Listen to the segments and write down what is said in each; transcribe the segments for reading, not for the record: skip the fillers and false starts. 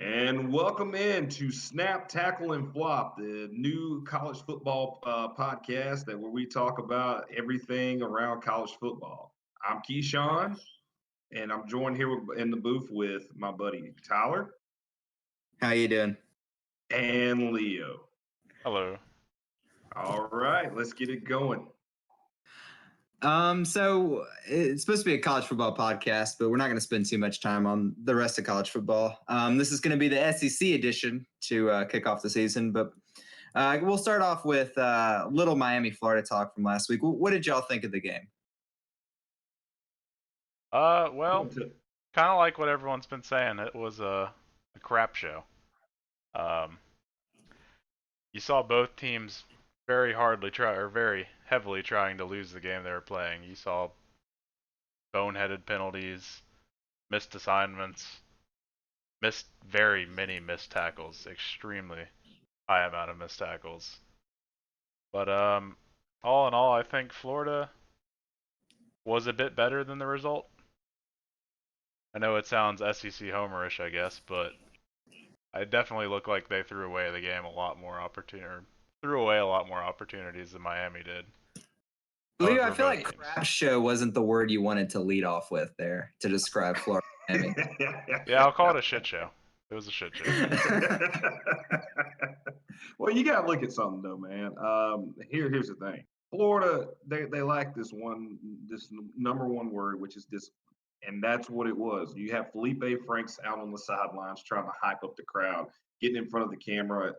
And welcome in to Snap, Tackle, and Flop, the new college football podcast where we talk about everything around college football. I'm Keshawn, and I'm joined here in the booth with my buddy Tyler How you doing? and Leo. Hello. All right, let's get it going. So it's supposed to be a college football podcast, but we're not going to spend too much time on the rest of college football. This is going to be the SEC edition to kick off the season, but we'll start off with little Miami, Florida talk from last week. What did y'all think of the game? Well, kind of like what everyone's been saying. It was a crap show. You saw both teams very heavily trying to lose the game they were playing. You saw boneheaded penalties, missed assignments, very many missed tackles, extremely high amount of missed tackles. But all in all, I think Florida was a bit better than the result. I know it sounds SEC homerish, I guess, but it definitely looked like they threw away the game a lot more opportunities than Miami did. Leo, I feel like crap show wasn't the word you wanted to lead off with there to describe Florida. Yeah, I'll call it a shit show. It was a shit show. Well, you got to look at something though, man. Here's the thing. Florida, they lack this number one word, which is discipline. And that's what it was. You have Felipe Franks out on the sidelines trying to hype up the crowd, getting in front of the camera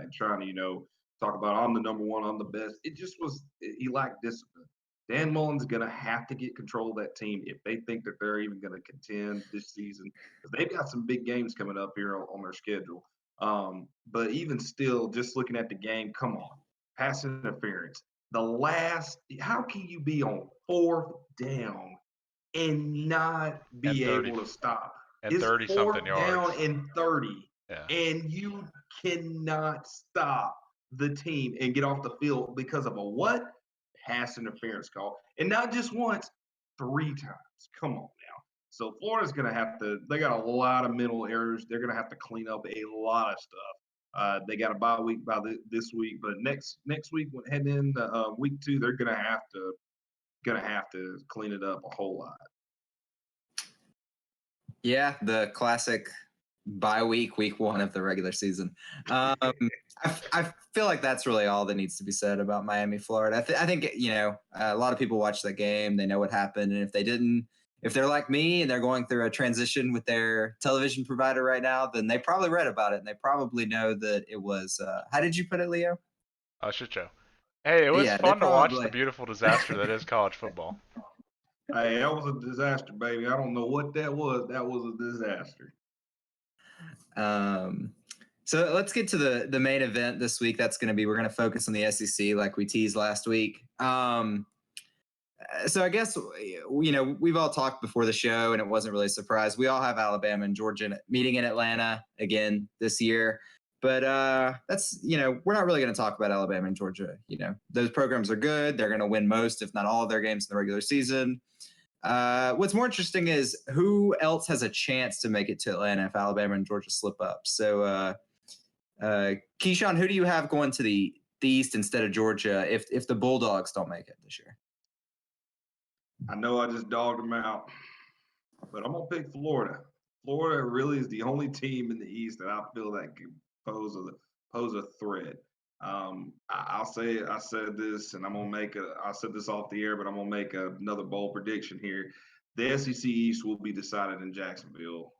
and trying to, talk about I'm the number one, I'm the best. It just was, he lacked discipline. Dan Mullen's going to have to get control of that team if they think that they're even going to contend this season, because they've got some big games coming up here on their schedule. But even still, just looking at the game, come on, pass interference. How can you be on fourth down and not be able to stop? And It's 30-something yards. Down and 30, yeah. And you cannot stop the team and get off the field because of a what? Pass interference call. And not just once, 3 times. Come on now. So Florida's going to have to – they got a lot of mental errors. They're going to have to clean up a lot of stuff. They got a bye week this week, but next week, when heading into week 2, they're going to have to clean it up a whole lot. Yeah, the classic bye week 1 of the regular season. I feel like that's really all that needs to be said about Miami, Florida. I think a lot of people watch that game. They know what happened, and if they're like me and they're going through a transition with their television provider right now, then they probably read about it and they probably know that it was. How did you put it, Leo? A shit show. Hey, it was fun to watch the beautiful disaster that is college football. Hey, that was a disaster, baby. I don't know what that was. That was a disaster. So let's get to the main event this week. We're going to focus on the SEC like we teased last week. So I guess, we've all talked before the show and it wasn't really a surprise. We all have Alabama and Georgia meeting in Atlanta again this year. But that's, we're not really going to talk about Alabama and Georgia. Those programs are good. They're going to win most, if not all of their games in the regular season. What's more interesting is who else has a chance to make it to Atlanta if Alabama and Georgia slip up. So, Keshawn, who do you have going to the East instead of Georgia if the Bulldogs don't make it this year? I know I just dogged them out, but I'm going to pick Florida. Florida really is the only team in the East that I feel that can pose a threat. I said this, and I said this off the air, but I'm gonna make another bold prediction here. The SEC East will be decided in Jacksonville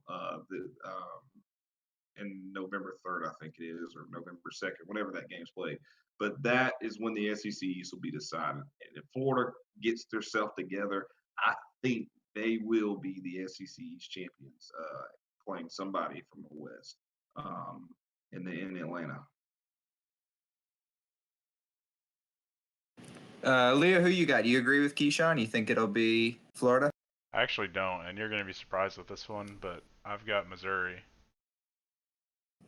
in November 3rd, I think it is, or November 2nd, whenever that game's played. But that is when the SEC East will be decided. And if Florida gets themselves together, I think they will be the SEC East champions, playing somebody from the West in Atlanta. Leo, who you got? Do you agree with Keshawn? You think it'll be Florida? I actually don't, and you're going to be surprised with this one, but I've got Missouri.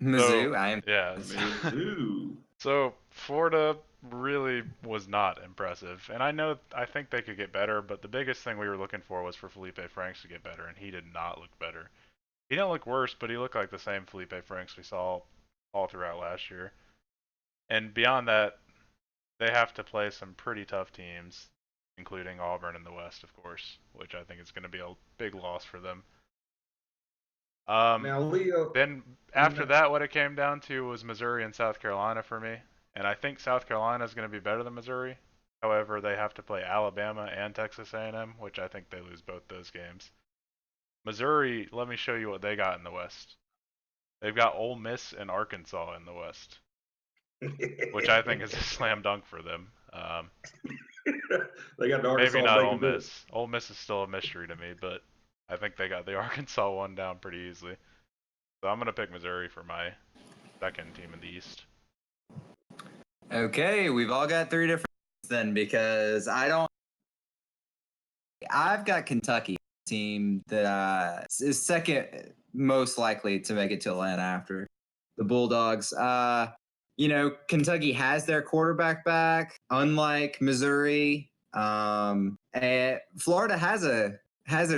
Mizzou? Mizzou. So Florida really was not impressive, and I think they could get better, but the biggest thing we were looking for was for Felipe Franks to get better, and he did not look better. He didn't look worse, but he looked like the same Felipe Franks we saw all throughout last year. And beyond that, they have to play some pretty tough teams, including Auburn in the West, of course, which I think is going to be a big loss for them. Now, Leo, Then you after know, that, what it came down to was Missouri and South Carolina for me, and I think South Carolina is going to be better than Missouri. However, they have to play Alabama and Texas A&M, which I think they lose both those games. Missouri, let me show you what they got in the West. They've got Ole Miss and Arkansas in the West, which I think is a slam dunk for them. they got the Maybe Arkansas not Ole Bacon Bill. Miss. Ole Miss is still a mystery to me, but I think they got the Arkansas one down pretty easily. So I'm gonna pick Missouri for my second team in the East. Okay, we've all got three different then because I've got Kentucky team that is second most likely to make it to Atlanta after the Bulldogs. Kentucky has their quarterback back, unlike Missouri. And Florida has their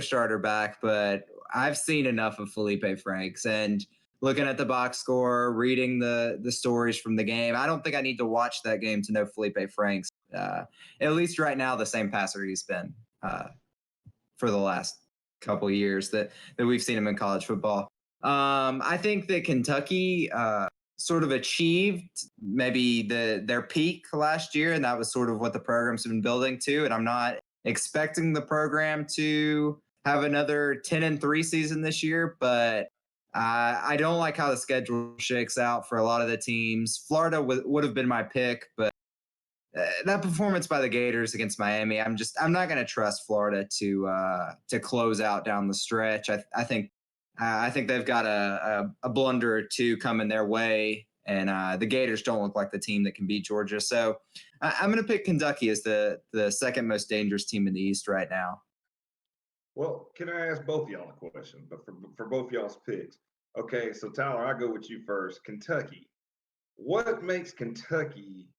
starter back, but I've seen enough of Felipe Franks and looking at the box score, reading the stories from the game. I don't think I need to watch that game to know Felipe Franks. At least right now, the same passer he's been for the last couple of years that we've seen him in college football. I think that Kentucky sort of achieved maybe their peak last year, and that was sort of what the program's been building to. And I'm not expecting the program to have another 10-3 season this year, but I don't like how the schedule shakes out for a lot of the teams. Florida would have been my pick, but that performance by the Gators against Miami, I'm not going to trust Florida to close out down the stretch. I think they've got a blunder or two coming their way, and the Gators don't look like the team that can beat Georgia. So I'm going to pick Kentucky as the second most dangerous team in the East right now. Well, can I ask both y'all a question? But for both y'all's picks, okay. So Tyler, I go with you first. Kentucky. What makes Kentucky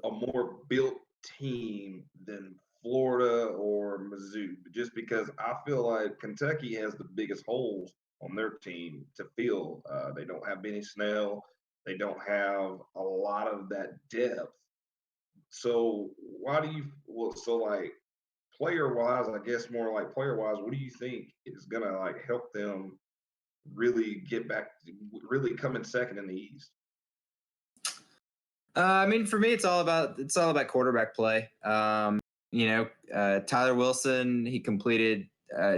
a more built team than Florida or Mizzou? Just because I feel like Kentucky has the biggest holes on their team to fill. They don't have Benny Snell. They don't have a lot of that depth. So why do you? Well, so like player wise, I guess more like player wise, what do you think is gonna like help them really get back, really come in second in the East? For me, it's all about quarterback play. Tyler Wilson, he completed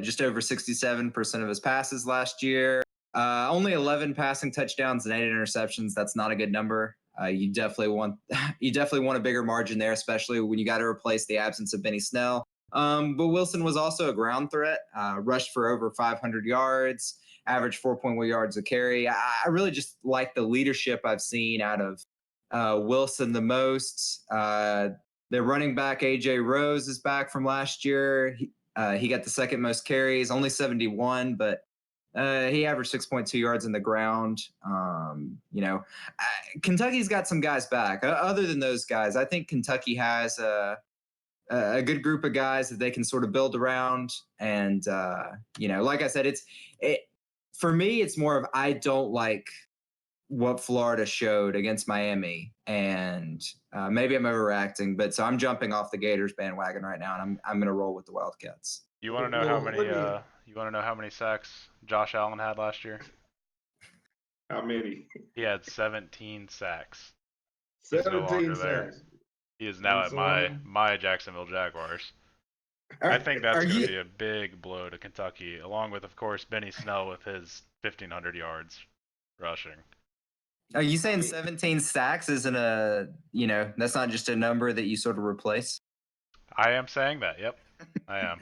just over 67% of his passes last year. Only 11 passing touchdowns and 8 interceptions. That's not a good number. You definitely want a bigger margin there, especially when you got to replace the absence of Benny Snell. But Wilson was also a ground threat. Rushed for over 500 yards, averaged 4.1 yards a carry. I really just like the leadership I've seen out of Wilson the most. The running back AJ Rose is back from last year. He got the second most carries, only 71, but he averaged 6.2 yards in the ground. Kentucky's got some guys back. Other than those guys, I think Kentucky has a good group of guys that they can sort of build around. And like I said, for me, it's more of I don't like what Florida showed against Miami, and maybe I'm overreacting, but so I'm jumping off the Gators bandwagon right now, and I'm going to roll with the Wildcats. You want to know how many? You want to know how many sacks Josh Allen had last year? How many? He had 17 sacks. He's no 17 longer there. sacks. He is now at my Jacksonville Jaguars. I think that's going to be a big blow to Kentucky, along with, of course, Benny Snell with his 1,500 yards rushing. Are you saying 17 sacks isn't that's not just a number that you sort of replace? I am saying that. Yep, I am.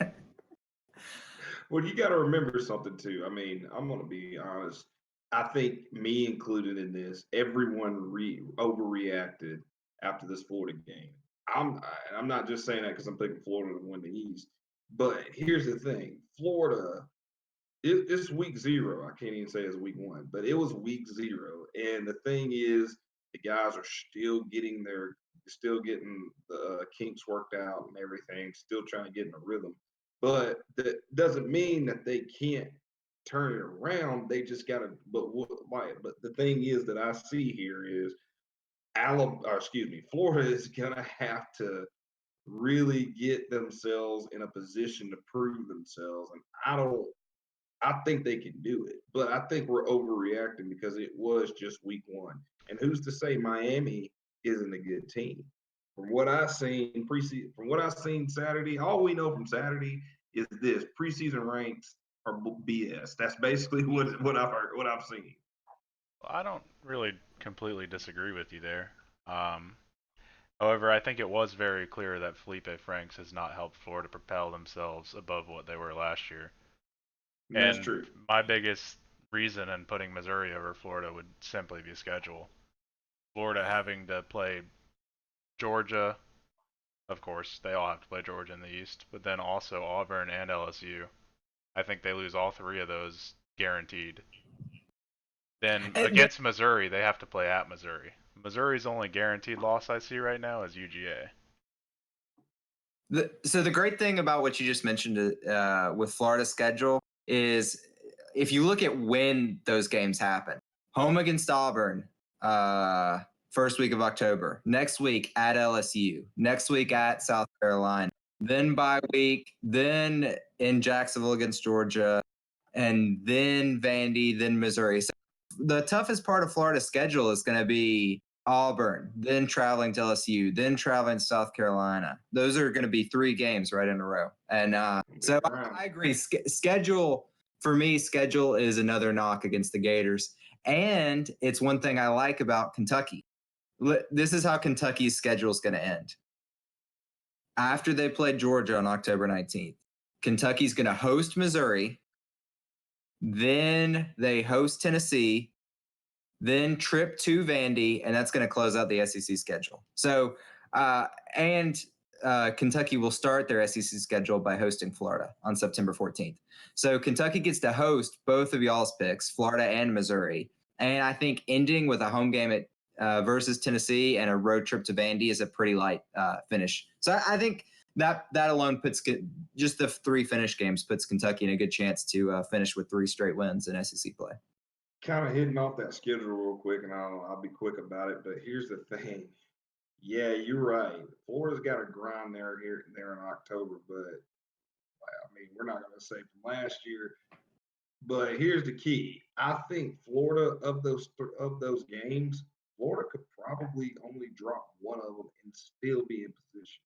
Well, you got to remember something too. I mean, I'm going to be honest. I think me included in this, everyone overreacted after this Florida game. I'm not just saying that because I'm picking Florida to win the East. But here's the thing: Florida, it's week 0. I can't even say it's week 1, but it was week 0. And the thing is, the guys are still getting the kinks worked out and everything, still trying to get in a rhythm. But that doesn't mean that they can't turn it around. They just got to. But the thing is that I see here is Florida is gonna have to really get themselves in a position to prove themselves, and I think they can do it, but I think we're overreacting because it was just week one. And who's to say Miami isn't a good team? From what I've seen Saturday, all we know from Saturday is this: preseason ranks are BS. That's basically what I've heard, what I've seen. I don't really completely disagree with you there. Um, However, I think it was very clear that Felipe Franks has not helped Florida propel themselves above what they were last year. And that's And true. my biggest reason in putting Missouri over Florida would simply be schedule. Florida having to play Georgia, of course, they all have to play Georgia in the East, but then also Auburn and LSU. I think they lose all three of those guaranteed. Then And against Missouri, they have to play at Missouri. Missouri's only guaranteed loss I see right now is UGA. So the great thing about what you just mentioned with Florida's schedule is if you look at when those games happen, home against Auburn, first week of October, next week at LSU, next week at South Carolina, then bye week, then in Jacksonville against Georgia, and then Vandy, then Missouri. So the toughest part of Florida's schedule is going to be Auburn, then traveling to LSU, then traveling to South Carolina. Those are going to be 3 games right in a row. And so I agree. Schedule, for me, schedule is another knock against the Gators. And it's one thing I like about Kentucky. This is how Kentucky's schedule is going to end. After they play Georgia on October 19th, Kentucky's going to host Missouri. Then they host Tennessee, then trip to Vandy, and that's going to close out the SEC schedule. So, Kentucky will start their SEC schedule by hosting Florida on September 14th. So Kentucky gets to host both of y'all's picks, Florida and Missouri. And I think ending with a home game at versus Tennessee and a road trip to Vandy is a pretty light finish. So I think that alone puts just the 3 finish games puts Kentucky in a good chance to finish with 3 straight wins in SEC play. Kind of hitting off that schedule real quick, and I'll be quick about it. But here's the thing. Yeah, you're right. Florida's got a grind there in October, but I mean, we're not going to say from last year. But here's the key. I think Florida of those games, Florida could probably only drop one of them and still be in position.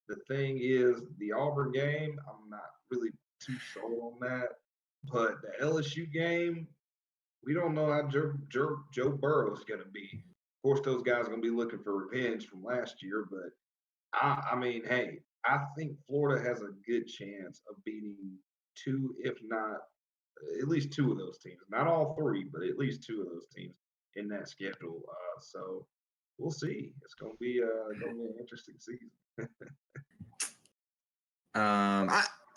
The thing is, the Auburn game, I'm not really too sold on that. But the LSU game, we don't know how Joe Burrow is going to be. Of course, those guys are going to be looking for revenge from last year, but I mean, hey, I think Florida has a good chance of beating 2, if not at least 2 of those teams. Not all 3, but at least 2 of those teams in that schedule. So we'll see. It's going to be an interesting season.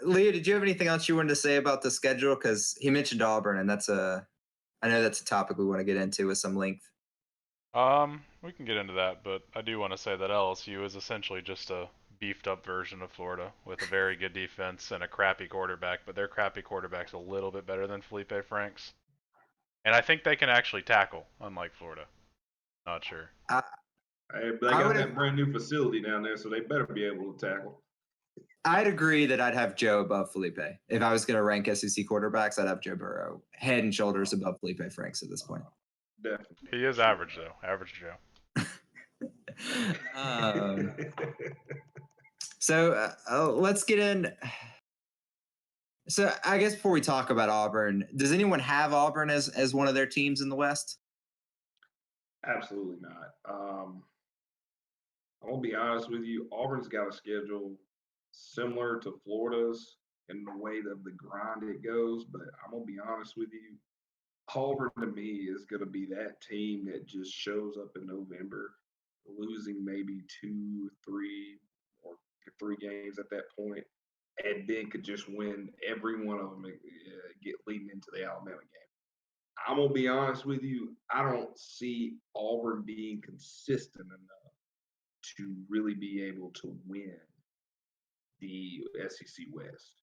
Leah, did you have anything else you wanted to say about the schedule? Because he mentioned Auburn, and I know that's a topic we want to get into with some length. We can get into that, but I do want to say that LSU is essentially just a beefed up version of Florida with a very good defense and a crappy quarterback, but their crappy quarterback's a little bit better than Felipe Franks. And I think they can actually tackle, unlike Florida. Not sure. Hey, they got that brand new facility down there, so they better be able to tackle. I'd agree that I'd have Joe above Felipe. If I was going to rank SEC quarterbacks, I'd have Joe Burrow head and shoulders above Felipe Franks at this point. Definitely. He is average, though. Average Joe. So let's get in. So I guess before we talk about Auburn, does anyone have Auburn as one of their teams in the West? Absolutely not. I'm going to be honest with you. Auburn's got a schedule similar to Florida's in the way of the grind it goes, but I'm going to be honest with you. Auburn to me is going to be that team that just shows up in November, losing maybe 2, 3, or 3 games at that point, and then could just win every one of them, get leading into the Alabama game. I'm gonna be honest with you. I don't see Auburn being consistent enough to really be able to win the SEC West.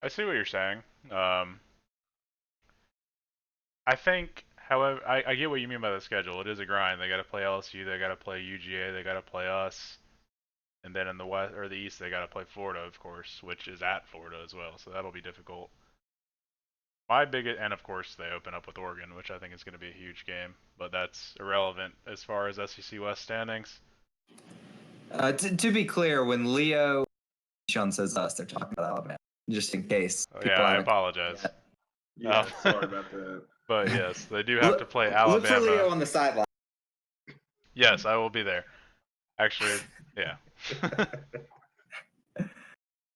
I see what you're saying. I think, however, I get what you mean by the schedule. It is a grind. They got to play LSU, they got to play UGA, they got to play us, and then in the west or the east, they got to play Florida, of course, which is at Florida as well. So that'll be difficult. My biggest, and of course, they open up with Oregon, which I think is going to be a huge game, but that's irrelevant as far as SEC West standings. To be clear, when Leo Keshawn says us, they're talking about Alabama, just in case. Yeah, I apologize. Yeah, sorry about that. But yes, they do have to play Alabama. Look for Leo on the sideline. Yes, I will be there. Actually, yeah.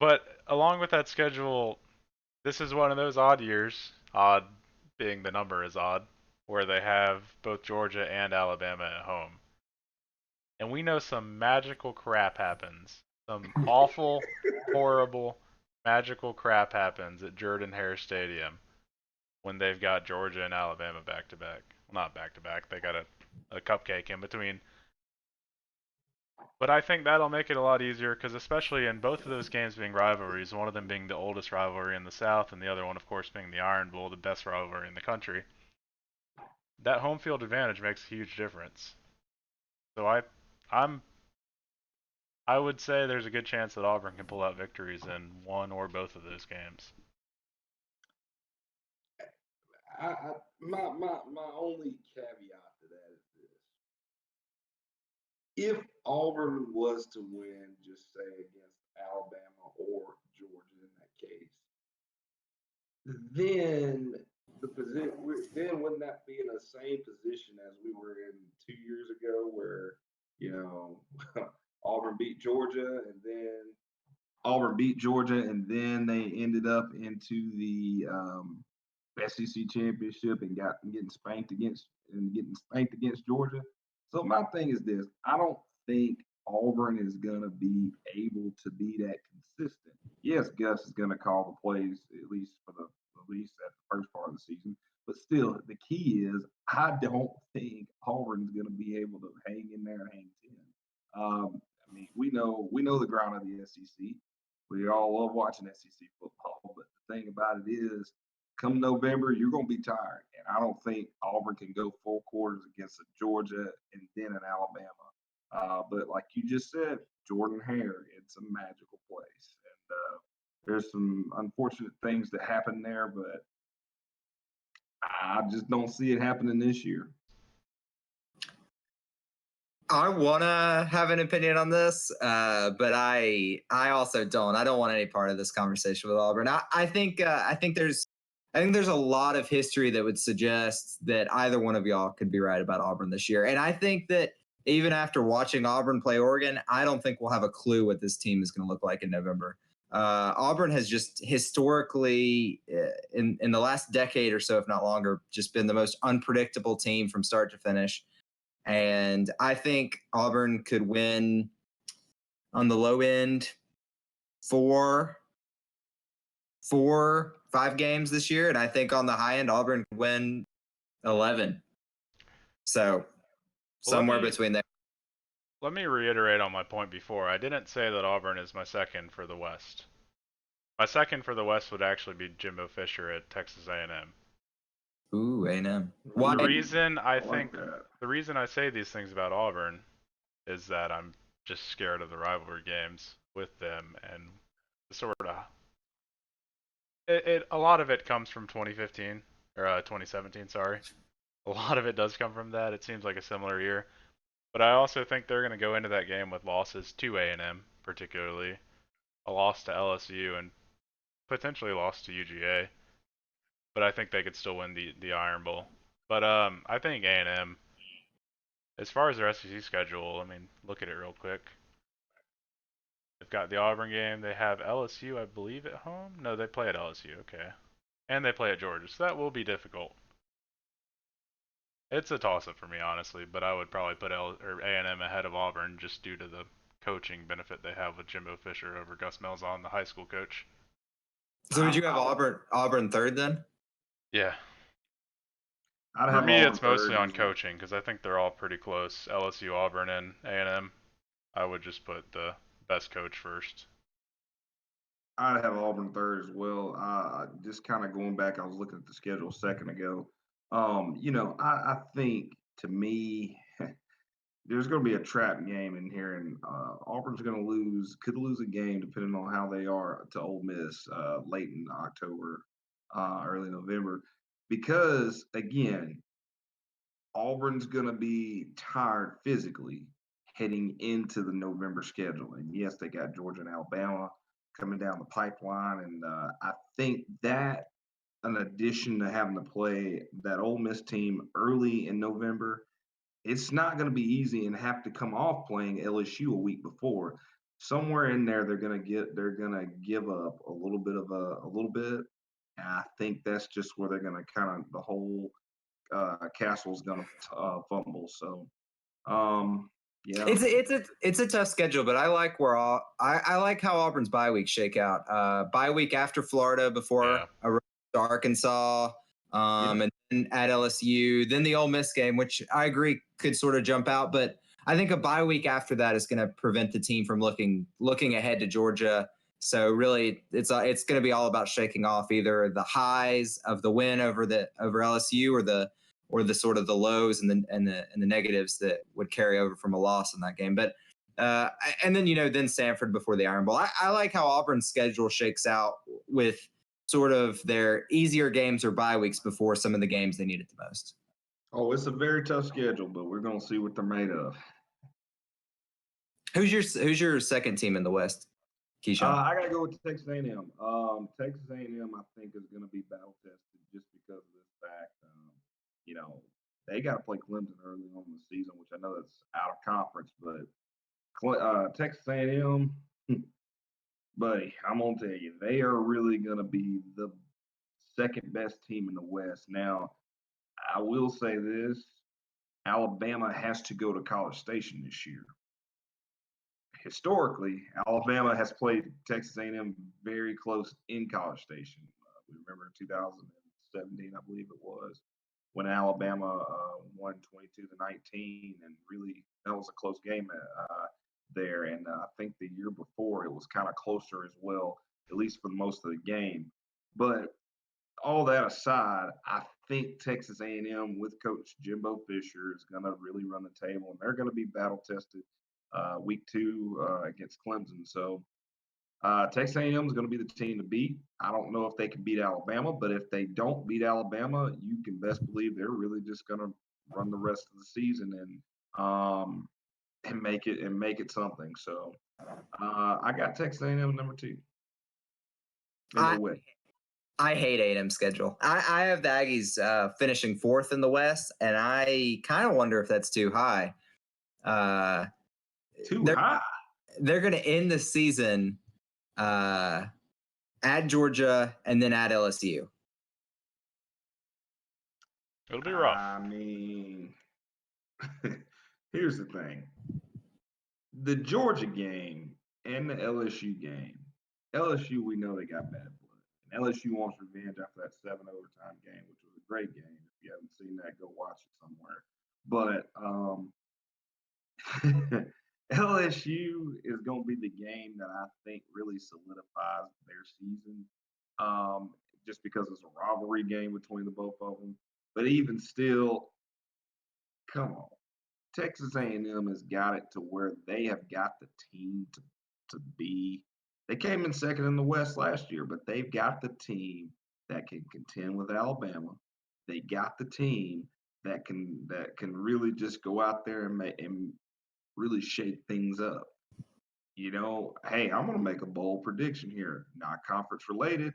But along with that schedule, this is one of those odd years, odd being the number is odd, where they have both Georgia and Alabama at home. And we know some magical crap happens. Some awful, horrible, magical crap happens at Jordan-Hare Stadium when they've got Georgia and Alabama back to back. Well, not back to back. They got a cupcake in between. But I think that'll make it a lot easier because especially in both of those games being rivalries, one of them being the oldest rivalry in the South and the other one, of course, being the Iron Bowl, the best rivalry in the country, that home field advantage makes a huge difference. So I would say there's a good chance that Auburn can pull out victories in one or both of those games. My only caveat to that is this. If Auburn was to win, just say against Alabama or Georgia in that case, then then wouldn't that be in the same position as we were in 2 years ago where, Auburn beat Georgia and they ended up into the SEC championship and getting spanked against Georgia. So my thing is this: I don't think Auburn is gonna be able to be that consistent. Yes, Gus is gonna call the plays at least at the first part of the season, but still, the key is I don't think Auburn's gonna be able to hang in there and hang 10. I mean, we know the ground of the SEC. We all love watching SEC football, but the thing about it is, come November, you're going to be tired. And I don't think Auburn can go 4 quarters against a Georgia and then an Alabama. But like you just said, Jordan-Hare, it's a magical place. And there's some unfortunate things that happen there, but I just don't see it happening this year. I want to have an opinion on this, but I also don't. I don't want any part of this conversation with Auburn. I think there's a lot of history that would suggest that either one of y'all could be right about Auburn this year. And I think that even after watching Auburn play Oregon, I don't think we'll have a clue what this team is going to look like in November. Auburn has just historically, in the last decade or so, if not longer, just been the most unpredictable team from start to finish. And I think Auburn could win on the low end 4, 5 games this year. And I think on the high end, Auburn could win 11. So somewhere between there. Let me reiterate on my point before. I didn't say that Auburn is my second for the West. My second for the West would actually be Jimbo Fisher at Texas A&M. Ooh, A&M. Why? The reason I say these things about Auburn is that I'm just scared of the rivalry games with them and sort of a lot of it comes from 2015 or 2017, sorry. A lot of it does come from that. It seems like a similar year. But I also think they're going to go into that game with losses to A&M, particularly a loss to LSU and potentially a loss to UGA. But I think they could still win the Iron Bowl. But I think A&M, as far as their SEC schedule, I mean, look at it real quick. They've got the Auburn game. They have LSU, I believe, at home. No, they play at LSU. Okay, and they play at Georgia, so that will be difficult. It's a toss-up for me, honestly, but I would probably put A&M ahead of Auburn just due to the coaching benefit they have with Jimbo Fisher over Gus Malzahn, the high school coach. So would you have Auburn third then? Yeah. For me, it's mostly on coaching because I think they're all pretty close. LSU, Auburn, and A&M. I would just put the best coach first. I'd have Auburn third as well. Just kind of going back, I was looking at the schedule a second ago. I think to me, there's going to be a trap game in here, and Auburn's going to could lose a game depending on how they are to Ole Miss late in October, early November, because again, Auburn's going to be tired physically heading into the November schedule. And yes, they got Georgia and Alabama coming down the pipeline. And I think that, in addition to having to play that Ole Miss team early in November, it's not going to be easy and have to come off playing LSU a week before. Somewhere in there, they're gonna give up a little bit. And I think that's just where they're gonna kind of the whole Castle's gonna fumble. So, yeah, It's a tough schedule, but I like I like how Auburn's bye weeks shake out. Bye week after Florida, before Yeah. a road to Arkansas, and then at LSU, then the Ole Miss game, which I agree could sort of jump out, but I think a bye week after that is going to prevent the team from looking ahead to Georgia. So really, it's going to be all about shaking off either the highs of the win over LSU or the sort of the lows and the negatives that would carry over from a loss in that game. But and then then Sanford before the Iron Bowl. I like how Auburn's schedule shakes out with sort of their easier games or bye weeks before some of the games they need it the most. Oh, it's a very tough schedule, but we're gonna see what they're made of. Who's your second team in the West, Keshawn? I gotta go with Texas A&M. Texas A&M, I think, is gonna be battle tested just because of this fact. They got to play Clemson early on in the season, which I know that's out of conference, but Texas A&M, buddy, I'm gonna tell you, they are really gonna be the second best team in the West. Now, I will say this: Alabama has to go to College Station this year. Historically, Alabama has played Texas A&M very close in College Station. We remember in 2017, I believe it was, when Alabama won 22-19, and really that was a close game there. And I think the year before it was kind of closer as well, at least for most of the game. But all that aside, I think Texas A&M with Coach Jimbo Fisher is going to really run the table, and they're going to be battle tested week 2 against Clemson. So Texas A&M is going to be the team to beat. I don't know if they can beat Alabama, but if they don't beat Alabama, you can best believe they're really just going to run the rest of the season and make it something. So I got Texas A&M number 2 in the West. I hate A&M's schedule. I have the Aggies finishing 4th in the West, and I kind of wonder if that's too high. Too high. They're going to end the season at Georgia and then at LSU. It'll be rough. I mean, here's the thing. The Georgia game and the LSU game, LSU, we know they got bad blood. And LSU wants revenge after that 7 overtime game, which was a great game. If you haven't seen that, go watch it somewhere. But LSU is going to be the game that I think really solidifies their season, just because it's a rivalry game between the both of them. But even still, come on, Texas A&M has got it to where they have got the team to be. They came in second in the West last year, but they've got the team that can contend with Alabama. They got the team that can really just go out there and really shake things up. Hey, I'm going to make a bold prediction here, not conference related.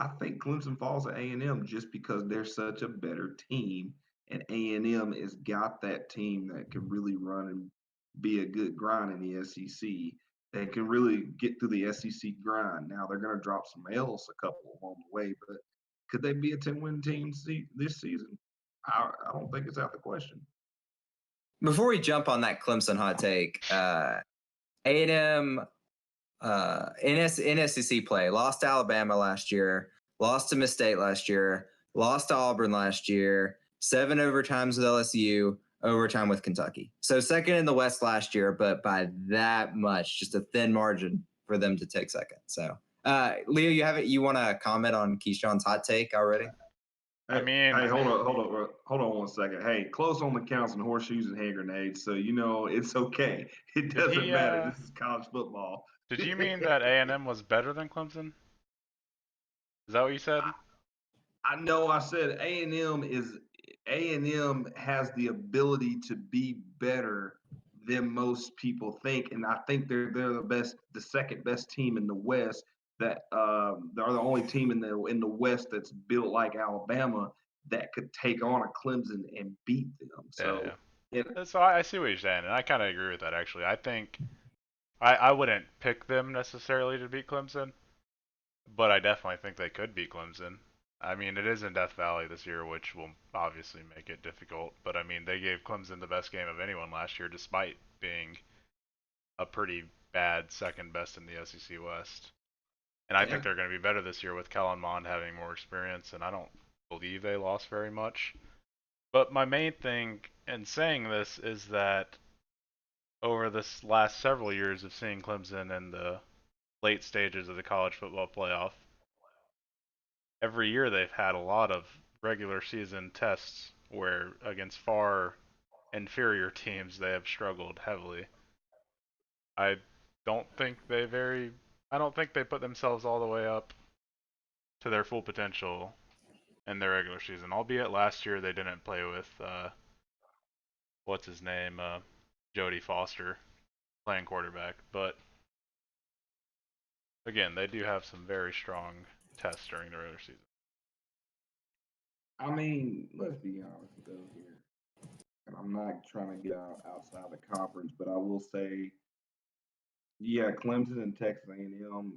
I think Clemson falls to A&M just because they're such a better team, and A&M has got that team that can really run and be a good grind in the SEC. They can really get through the SEC grind. Now they're going to drop some L's a couple along the way, but could they be a 10-win team this season? I don't think it's out of the question. Before we jump on that Clemson hot take, A&M in SEC play lost to Alabama last year, lost to Miss State last year, lost to Auburn last year, 7 overtimes with LSU, overtime with Kentucky. So second in the West last year, but by that much, just a thin margin for them to take second. So, Leo, you want to comment on Keshawn's hot take already? I mean, hey, hold on 1 second. Hey, close on the counts and horseshoes and hand grenades, so it's okay. It doesn't matter. This is college football. Did you mean that A&M was better than Clemson? Is that what you said? I know. I said A&M has the ability to be better than most people think, and I think they're the second best team in the West. That they're the only team in the West that's built like Alabama that could take on a Clemson and beat them. So, So I see what you're saying, and I kind of agree with that actually. I think I wouldn't pick them necessarily to beat Clemson, but I definitely think they could beat Clemson. I mean, it is in Death Valley this year, which will obviously make it difficult. But I mean, they gave Clemson the best game of anyone last year, despite being a pretty bad second best in the SEC West. And I think they're going to be better this year with Kellen Mond having more experience, and I don't believe they lost very much. But my main thing in saying this is that over this last several years of seeing Clemson in the late stages of the college football playoff, every year they've had a lot of regular season tests where against far inferior teams they have struggled heavily. I don't think I don't think they put themselves all the way up to their full potential in their regular season. Albeit last year they didn't play with what's his name, Jody Foster playing quarterback, but again, they do have some very strong tests during the regular season. I mean, let's be honest though here, and I'm not trying to get outside the conference, but I will say, yeah, Clemson and Texas A&M.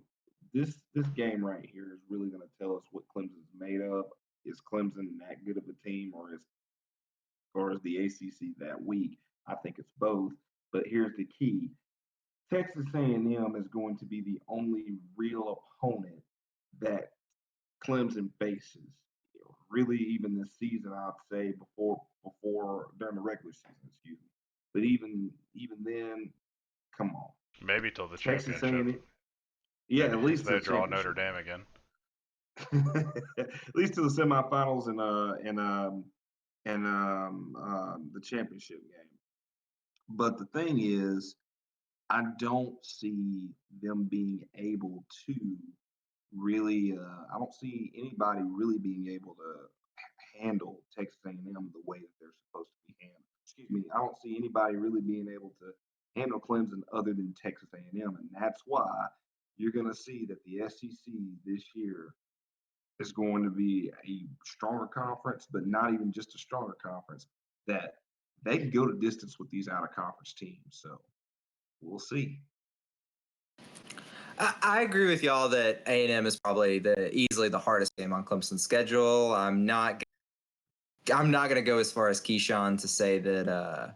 This game right here is really going to tell us what Clemson's made of. Is Clemson that good of a team, or is the ACC that weak? I think it's both. But here's the key: Texas A&M is going to be the only real opponent that Clemson faces. Really, even this season, I'd say before during the regular season, excuse me. But even then, come on, Maybe till the Texas championship. A&M. Yeah, Maybe at least they the draw Notre championship. Dame again. At least to the semifinals and the championship game. But the thing is, I don't see them being able to really. I don't see anybody really being able to handle Texas A&M the way that they're supposed to be handled. Excuse me. I don't see anybody really being able to handle Clemson other than Texas A&M, and that's why you're going to see that the SEC this year is going to be a stronger conference, but not even just a stronger conference, that they can go to distance with these out of conference teams. So we'll see. I agree with y'all that A&M is probably easily the hardest game on Clemson's schedule. I'm not going to go as far as Keshawn to say that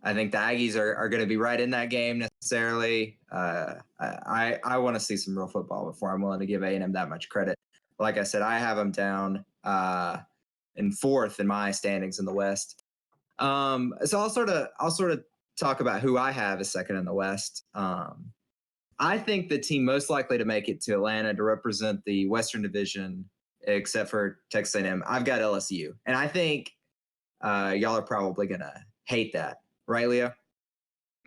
I think the Aggies are going to be right in that game necessarily. I want to see some real football before I'm willing to give A&M that much credit. Like I said, I have them down in fourth in my standings in the West. So I'll sort of talk about who I have as second in the West. I think the team most likely to make it to Atlanta to represent the Western Division, except for Texas A&M, I've got LSU, and I think y'all are probably gonna hate that, right, Leo?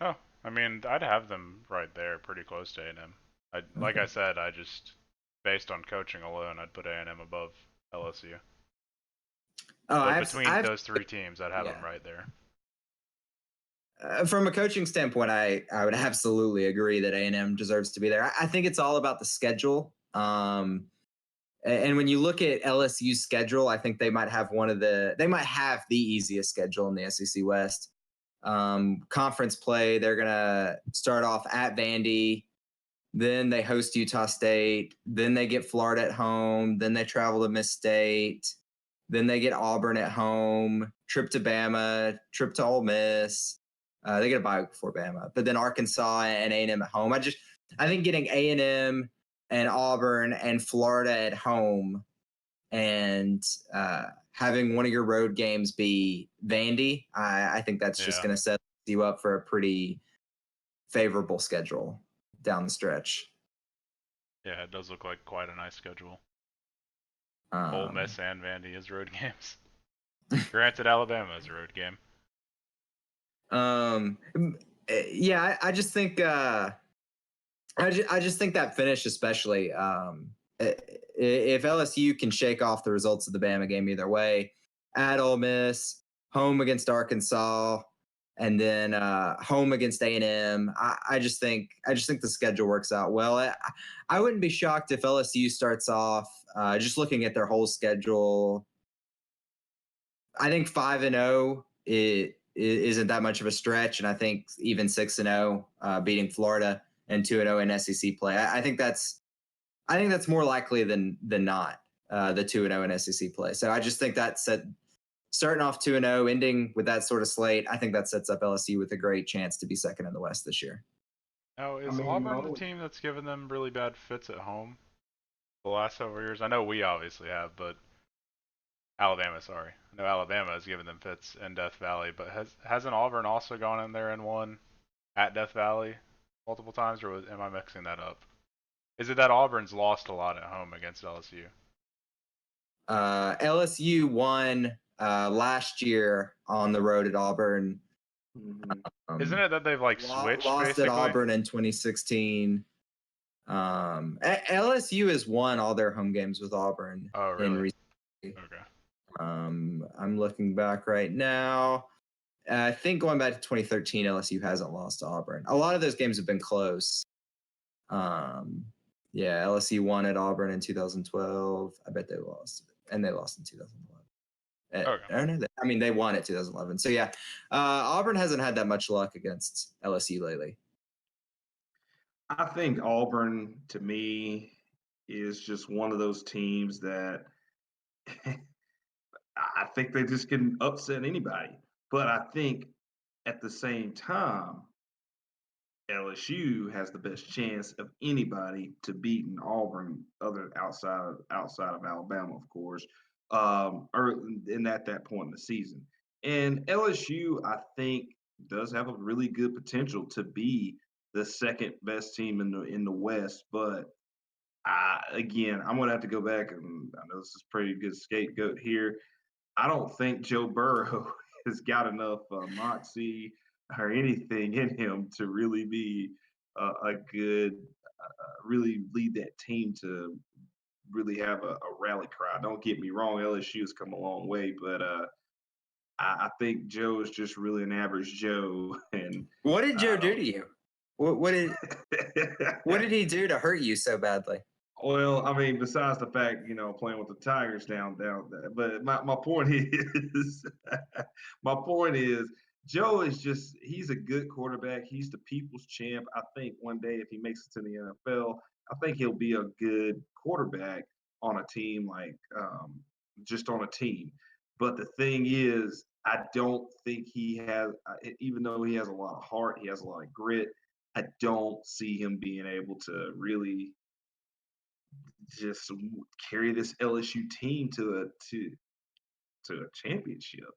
Oh, I mean, I'd have them right there, pretty close to A&M. Like I said, I just based on coaching alone, I'd put A&M above LSU. But between those three teams, I'd have them right there. From a coaching standpoint, I would absolutely agree that A&M deserves to be there. I think it's all about the schedule. And when you look at LSU's schedule, I think they might have the easiest schedule in the SEC West. Conference play, they're going to start off at Vandy. Then they host Utah State. Then they get Florida at home. Then they travel to Miss State. Then they get Auburn at home. Trip to Bama. Trip to Ole Miss. They get a bye before Bama, but then Arkansas and A&M at home. I think getting A&M and Auburn and Florida at home and having one of your road games be Vandy, I think that's just going to set you up for a pretty favorable schedule. down the stretch. Yeah, it does look like quite a nice schedule. Ole Um, Miss and Vandy as road games. Granted, Alabama is a road game. yeah, I just think I just think that finish, especially if LSU can shake off the results of the Bama game either way, at Ole Miss, home against Arkansas, and then home against A&M. I just think the schedule works out well. I wouldn't be shocked if LSU starts off just looking at their whole schedule. I think 5-0 it isn't that much of a stretch, and I think even 6-0 beating Florida and 2-0 in SEC play. I think that's more likely than not, the 2-0 in SEC play. So I just think that starting off 2-0, ending with that sort of slate, I think that sets up LSU with a great chance to be second in the West this year. Now, is Auburn the team that's given them really bad fits at home the last several years? I know we obviously have, but Alabama, sorry. I know Alabama has given them fits in Death Valley, but hasn't Auburn also gone in there and won at Death Valley multiple times, or am I mixing that up? Is it that Auburn's lost a lot at home against LSU? LSU won last year on the road at Auburn. Isn't it that they've like switched lost basically? at Auburn in 2016? LSU has won all their home games with Auburn. Oh, really? Okay. I'm looking back right now. I think going back to 2013, LSU hasn't lost to Auburn. A lot of those games have been close. Yeah, LSU won at Auburn in 2012. I bet they lost, and they lost in 2011. Okay. I don't know. I mean, they won at 2011. So yeah, Auburn hasn't had that much luck against LSU lately. I think Auburn, to me, is just one of those teams that I think they just can upset anybody. But I think at the same time, LSU has the best chance of anybody to beating Auburn, other outside of Alabama, of course, or at that point in the season. And LSU, I think, does have a really good potential to be the second best team in the West. But again, I'm going to have to go back, and I know this is pretty good scapegoat here. I don't think Joe Burrow has got enough moxie or anything in him to really be a good, really lead that team to really have a rally cry. Don't get me wrong, LSU has come a long way, but I think Joe is just really an average Joe. And what did Joe do to you? What did he do to hurt you so badly? Well, I mean, besides the fact, playing with the Tigers down there, but my point is, my point is, Joe is he's a good quarterback. He's the people's champ. I think one day if he makes it to the NFL, I think he'll be a good quarterback on a team, just on a team. But the thing is, I don't think he has, even though he has a lot of heart, he has a lot of grit, I don't see him being able to really just carry this LSU team to a championship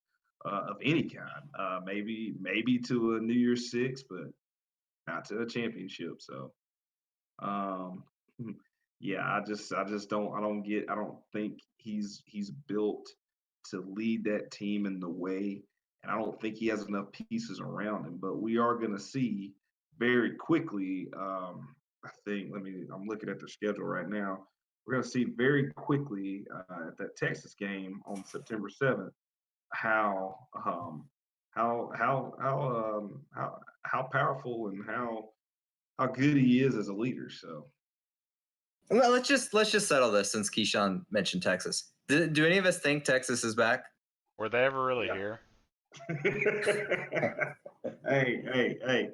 of any kind. Maybe to a New Year's Six, but not to a championship. So, yeah, I just don't think he's built to lead that team in the way, and I don't think he has enough pieces around him. But we are going to see very quickly. I think. I'm looking at their schedule right now. We're going to see very quickly at that Texas game on September 7th how how powerful and how good he is as a leader. So, well, let's just settle this since Keshawn mentioned Texas. Do any of us think Texas is back? Were they ever really here? Hey!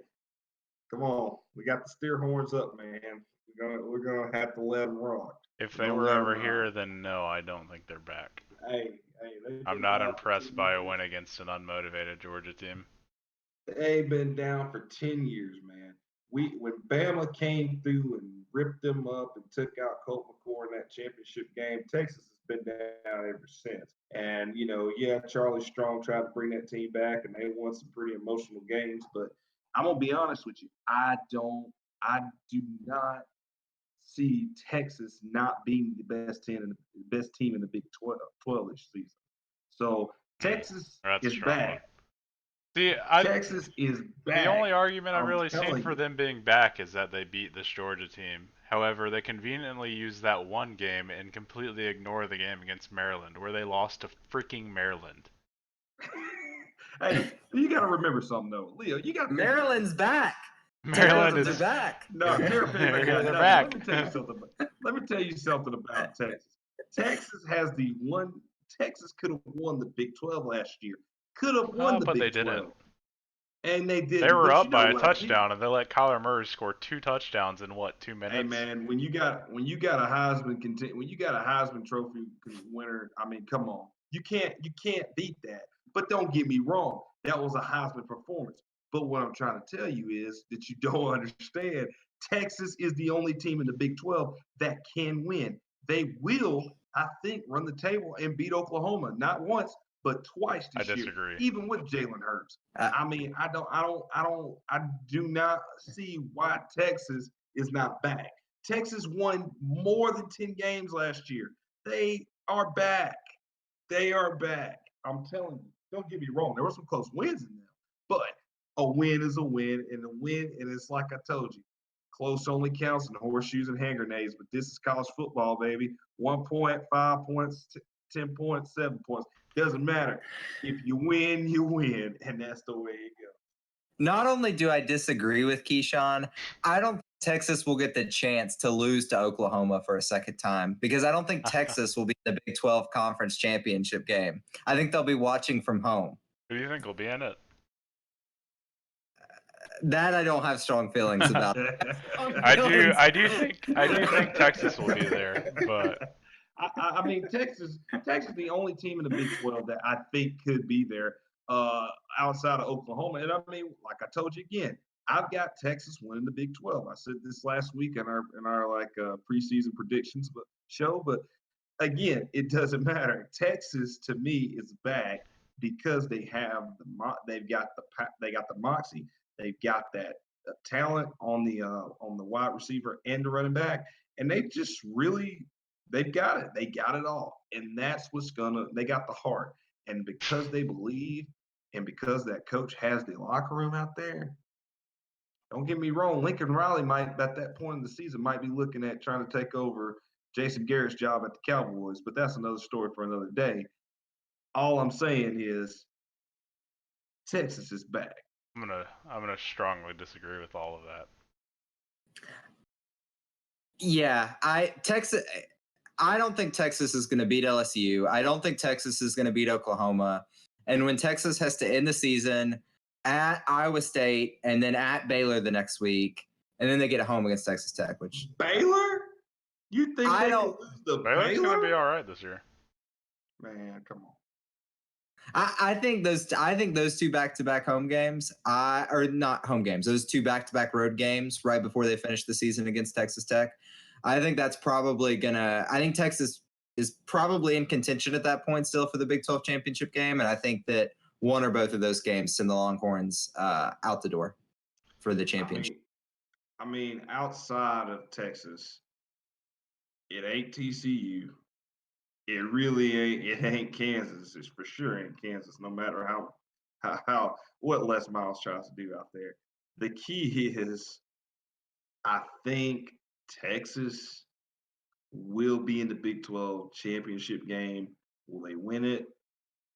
Come on, we got the steer horns up, man. We're gonna have to let them rock. If they were ever here, then no, I don't think they're back. Hey, I'm not impressed by a win against an unmotivated Georgia team. They've been down for 10 years, man. When Bama came through and ripped them up and took out Colt McCoy in that championship game, Texas has been down ever since. And Charlie Strong tried to bring that team back, and they won some pretty emotional games. But I'm gonna be honest with you, I don't I do not see Texas not being the best team in the Big 12 this season. So Texas That's a is strong one. back. See, Texas is the only back. argument I've I'm really seen telling for you. them being back is that they beat this Georgia team. However, they conveniently use that one game and completely ignore the game against Maryland, where they lost to freaking Maryland. Hey, you got to remember something though, Leo. You got Maryland's back. Maryland is They're back. No, Maryland ain't got they're nothing. back. Let me tell you something about Texas. Texas has the one. Texas could have won the Big 12 last year. Could have won the But they Big 12, didn't. and they didn't. They were But up you know by a what? touchdown, and they let Kyler Murray score 2 touchdowns in what, 2 Hey minutes? man, when you got a Heisman Trophy winner, I mean, come on, you can't beat that. But don't get me wrong, that was a Heisman performance. But what I'm trying to tell you is that you don't understand. Texas is the only team in the Big 12 that can win. They will, I think, run the table and beat Oklahoma not once but twice I this year, disagree. even with Jalen Hurts. I mean, I do not see why Texas is not back. Texas won more than 10 games last year. They are back. They are back. I'm telling you. Don't get me wrong. There were some close wins in there, but a win is a win, and it's like I told you, close only counts in horseshoes and hand grenades. But this is college football, baby. 1 point, 5 points, 10 points, 7 points. Doesn't matter. If you win, and that's the way it goes. Not only do I disagree with Keshawn, I don't think Texas will get the chance to lose to Oklahoma for a second time because I don't think Texas will be in the Big 12 Conference Championship game. I think they'll be watching from home. Who do you think will be in it? That I don't have strong feelings about. I do think Texas will be there, but I mean, Texas is the only team in the Big 12 that I think could be there outside of Oklahoma. And I mean, like I told you again, I've got Texas winning the Big 12. I said this last week in our preseason predictions show, but again, it doesn't matter. Texas to me is back because they got the moxie, they've got that talent on the wide receiver and the running back, and they just really they've got it. They got it all, and that's they got the heart, and because they believe, and because that coach has the locker room out there. Don't get me wrong, Lincoln Riley might at that point in the season might be looking at trying to take over Jason Garrett's job at the Cowboys, but that's another story for another day. All I'm saying is Texas is back. I'm gonna strongly disagree with all of that. Yeah, I don't think Texas is going to beat LSU. I don't think Texas is going to beat Oklahoma. And when Texas has to end the season at Iowa State and then at Baylor the next week, and then they get home against Texas Tech, which Baylor? You think they can lose the Baylor's Baylor? gonna be all right this year. Man, come on. I think those two back-to-back home games, or not home games, those two back-to-back road games right before they finish the season against Texas Tech. I think that's probably I think Texas is probably in contention at that point still for the Big 12 championship game, and I think that one or both of those games send the Longhorns out the door for the championship. I mean, outside of Texas, it ain't TCU. It really ain't. It ain't Kansas. It's for sure ain't Kansas. No matter how what Les Miles tries to do out there. The key is, I think Texas will be in the Big 12 championship game. Will they win it?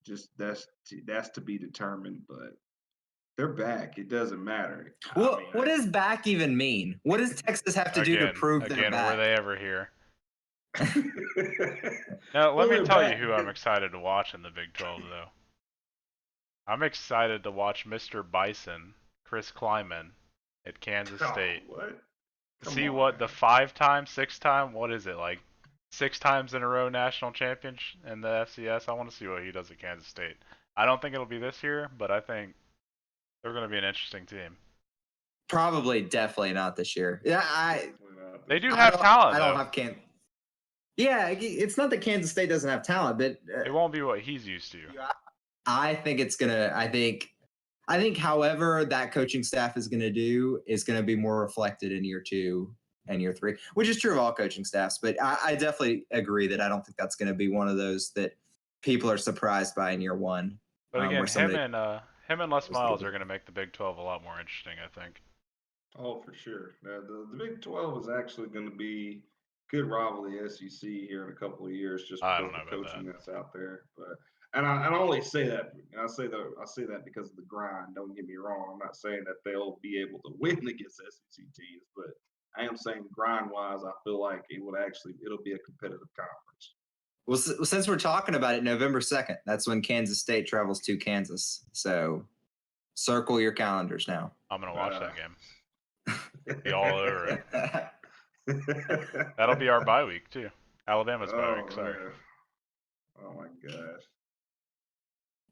Just that's to be determined. But they're back. It doesn't matter. Well, what does back even mean? What does Texas have to do to prove they're back? Were they ever here? Now, let me tell you who I'm excited to watch in the Big 12, though. I'm excited to watch Mr. Bison, Chris Kleiman, at Kansas State. See what the 5-time, 6-time, what is it, like 6 times in a row national champion in the FCS? I want to see what he does at Kansas State. I don't think it'll be this year, but I think they're going to be an interesting team. Probably, definitely not this year. Yeah, they do have talent. I don't have Yeah, it's not that Kansas State doesn't have talent, but it won't be what he's used to. I think it's gonna. I think I think, however, that coaching staff is going to do is going to be more reflected in year 2 and year 3, which is true of all coaching staffs. But I definitely agree that I don't think that's going to be one of those that people are surprised by in year 1. But again, where somebody him and Les Miles are going to make the Big 12 a lot more interesting, I think. Oh, for sure. The Big 12 is actually going to be could rival the SEC here in a couple of years just I because don't of know the about coaching that. that's out there. But I only say that I say that because of the grind. Don't get me wrong. I'm not saying that they'll be able to win against SEC teams, but I am saying grind wise, I feel like it'll be a competitive conference. Well, since we're talking about it, November 2nd, that's when Kansas State travels to Kansas. So circle your calendars now. I'm going to watch that game. Be all over it. That'll be our bye week, too. Alabama's bye week, sorry. Man. Oh, my gosh.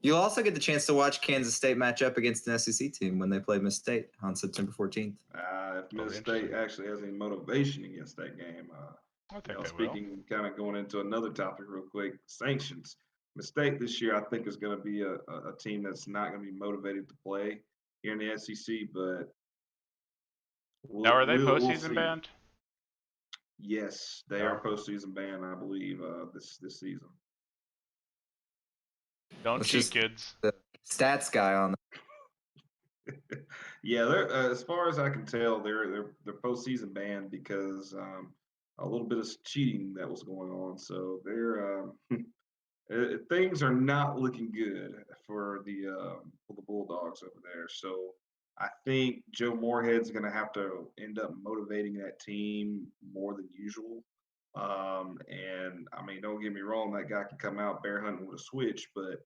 You'll also get the chance to watch Kansas State match up against an SEC team when they play Miss State on September 14th. If Miss State actually has any motivation against that game. I think speaking, kind of going into another topic real quick, sanctions. Miss State this year, I think, is going to be a team that's not going to be motivated to play here in the SEC, but now, are they postseason see. banned? Yes, they are postseason banned, I believe, this season. Don't cheat, kids. The stats guy on Yeah, they're as far as I can tell, they're postseason banned because a little bit of cheating that was going on. So they're things are not looking good for the Bulldogs over there. So I think Joe Moorhead's going to have to end up motivating that team more than usual. And I mean, don't get me wrong, that guy can come out bear hunting with a switch, but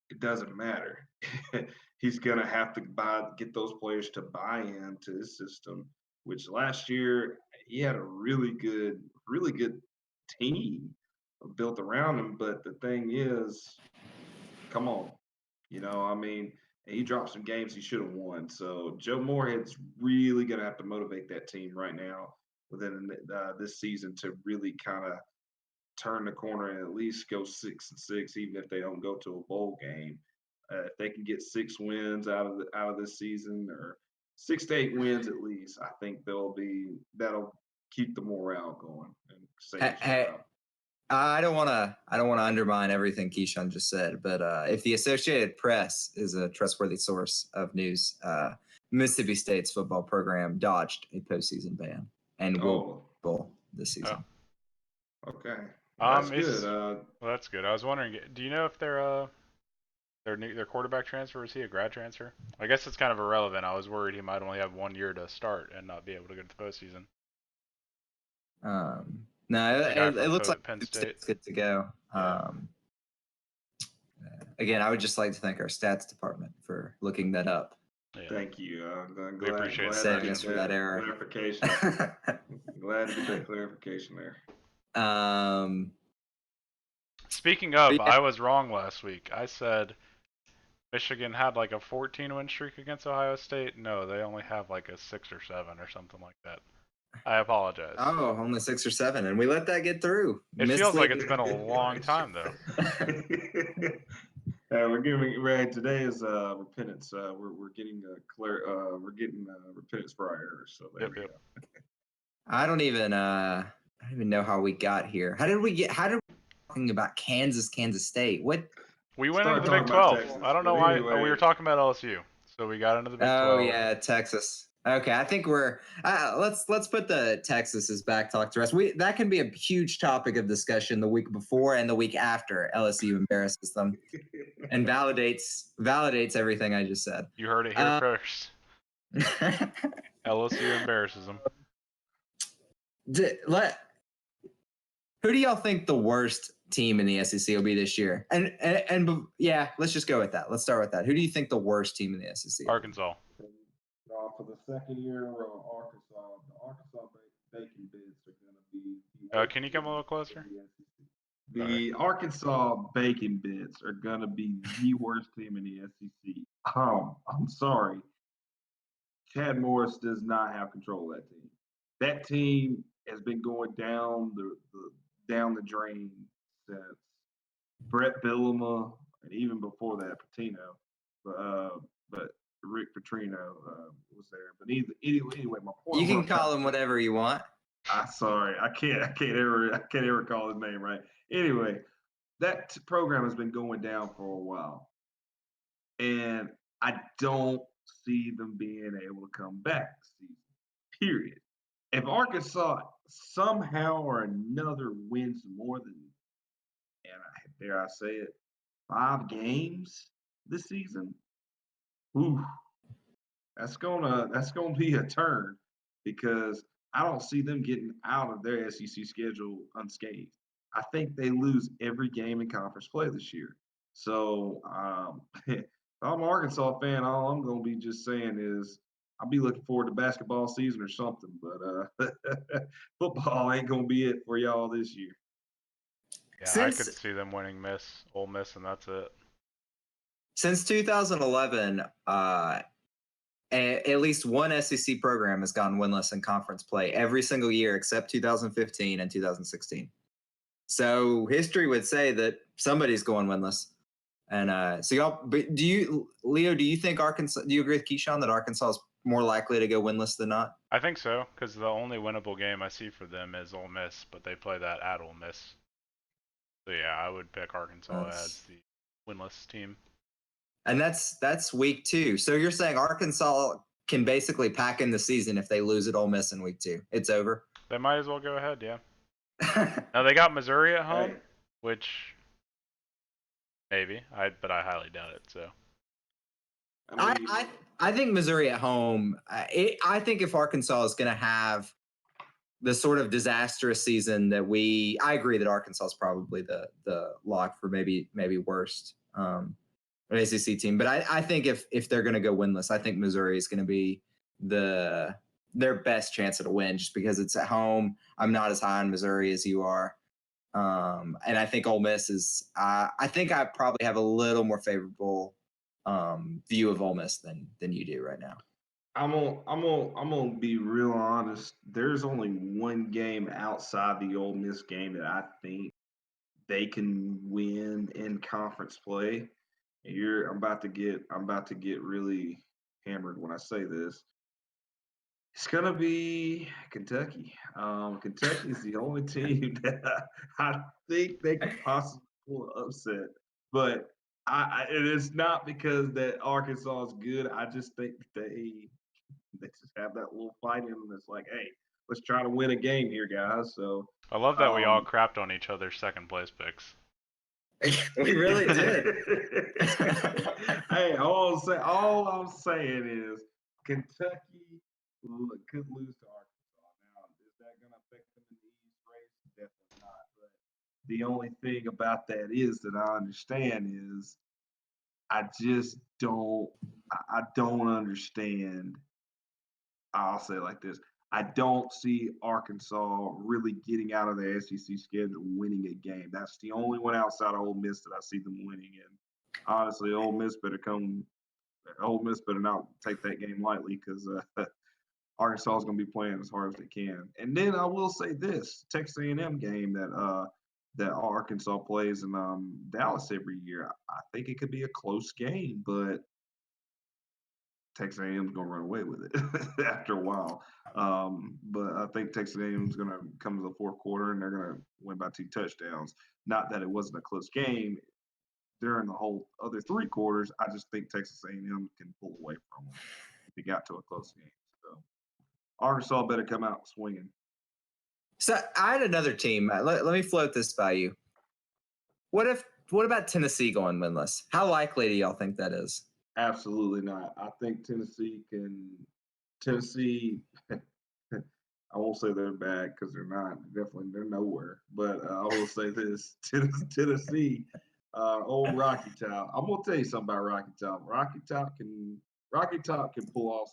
it doesn't matter. He's going to have to get those players to buy into his system, which last year he had a really good team built around him. But the thing is, come on, I mean, he dropped some games he should have won. So Joe Moorhead's really going to have to motivate that team right now within this season to really kind of turn the corner and at least go 6-6, even if they don't go to a bowl game. If they can get 6 wins out of this season, or 6 to 8 wins at least, I think that'll keep the morale going and hey, I don't want to undermine everything Keshawn just said, but if the Associated Press is a trustworthy source of news, Mississippi State's football program dodged a postseason ban and will bowl this season. Oh. Okay. That's good. Well, that's good. I was wondering, do you know if their quarterback transfer, is he a grad transfer? I guess it's kind of irrelevant. I was worried he might only have 1 year to start and not be able to go to the postseason. No, it looks like Penn State. It's good to go. Yeah. Again, I would just like to thank our stats department for looking that up. Yeah. Thank you. We appreciate saving us from that error. Clarification. Glad to get that clarification there. Speaking of, I was wrong last week. I said Michigan had like a 14-win streak against Ohio State. No, they only have like a 6 or 7 or something like that. I apologize. Oh, only 6 or 7, and we let that get through. It feels like it's been a long time though. We're giving today is repentance. We're getting repentance for our errors. So there we go. I don't even know how we got here. How did we talking about Kansas State? What? We went into the Big 12. Texas, I don't know why. Anyway. We were talking about LSU, so we got into the Big 12. Oh yeah, Texas. Okay, I think we're let's put the Texas's back talk to rest. That can be a huge topic of discussion the week before and the week after LSU embarrasses them and validates everything I just said. You heard it here first. LSU embarrasses them. Who do y'all think the worst team in the SEC will be this year? And yeah, let's just go with that. Let's start with that. Who do you think the worst team in the SEC? Arkansas. For the second year in a row, the Arkansas Bacon Bits are going to be. Can you come a little closer? The Arkansas Bacon Bits are going to be the worst team in the SEC. I'm sorry. Chad Morris does not have control of that team. That team has been going down the drain since Brett Bielema, and even before that, Patino. but Rick Petrino was there. But anyway, my point. You can call him whatever you want. I'm sorry, I can't ever call his name right. Anyway, that program has been going down for a while, and I don't see them being able to come back this season. Period. If Arkansas somehow or another wins more than, and dare I say it, 5 games this season, ooh, that's gonna be a turn because I don't see them getting out of their SEC schedule unscathed. I think they lose every game in conference play this year. So if I'm an Arkansas fan, all I'm gonna be just saying is I'll be looking forward to basketball season or something, but football ain't gonna be it for y'all this year. Yeah, I Since could see them winning Ole Miss, and that's it. since 2011, at least one SEC program has gone winless in conference play every single year except 2015 and 2016. So history would say that somebody's going winless. And so y'all, but Leo, do you think Arkansas? Do you agree with Keshawn that Arkansas is more likely to go winless than not? I think so, because the only winnable game I see for them is Ole Miss, but they play that at Ole Miss. So yeah, I would pick Arkansas as the winless team. And that's week 2. So you're saying Arkansas can basically pack in the season if they lose at Ole Miss in week 2. It's over. They might as well go ahead, yeah. Now they got Missouri at home, Hey. which maybe but I highly doubt it. So I think Missouri at home. I think if Arkansas is going to have the sort of disastrous season that I agree that Arkansas is probably the lock for maybe worst ACC team. But I think if they're going to go winless, I think Missouri is going to be their best chance at a win just because it's at home. I'm not as high on Missouri as you are. And I think Ole Miss is. I think I probably have a little more favorable view of Ole Miss than you do right now. I'm gonna be real honest. There's only one game outside the Ole Miss game that I think they can win in conference play. And I'm about to get really hammered when I say this. It's gonna be Kentucky. Kentucky is the only team that I think they could possibly pull an upset, but it is not because that Arkansas is good. I just think they just have that little fight in them. That's like, hey, let's try to win a game here, guys. So I love that we all crapped on each other's second place picks. We really did. Hey, all I'm saying is Kentucky could lose to Arkansas. Now, is that going to affect them in the East race? Definitely not. But the only thing about that is that I understand is I just don't. I don't understand. I'll say it like this. I don't see Arkansas really getting out of the SEC schedule winning a game. That's the only one outside of Ole Miss that I see them winning. And honestly, Ole Miss better not take that game lightly because Arkansas is going to be playing as hard as they can. And then I will say this: Texas A&M game that Arkansas plays in Dallas every year. I think it could be a close game, but Texas A&M is going to run away with it after a while. But I think Texas A&M is going to come to the fourth quarter and they're going to win by 2 touchdowns. Not that it wasn't a close game during the whole other 3 quarters. I just think Texas A&M can pull away from them if it got to a close game. So Arkansas better come out swinging. So I had another team. Let me float this by you. What about Tennessee going winless? How likely do y'all think that is? Absolutely not. I think Tennessee, I won't say they're bad because they're not. They're nowhere. But I will say this: Tennessee, old Rocky Top. I'm gonna tell you something about Rocky Top. Rocky Top can pull off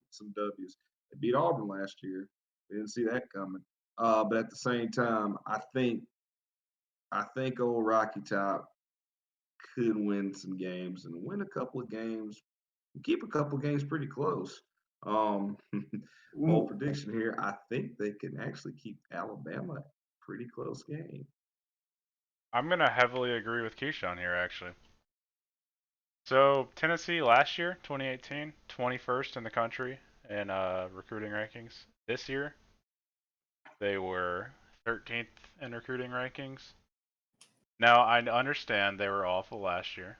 some W's. They beat Auburn last year. They didn't see that coming. But at the same time, I think old Rocky Top could win some games and win a couple of games, keep a couple of games pretty close. Bold prediction here. I think they can actually keep Alabama a pretty close game. I'm gonna heavily agree with Keshawn here, actually. So Tennessee last year, 2018, 21st in the country in recruiting rankings. This year, they were 13th in recruiting rankings. Now I understand they were awful last year,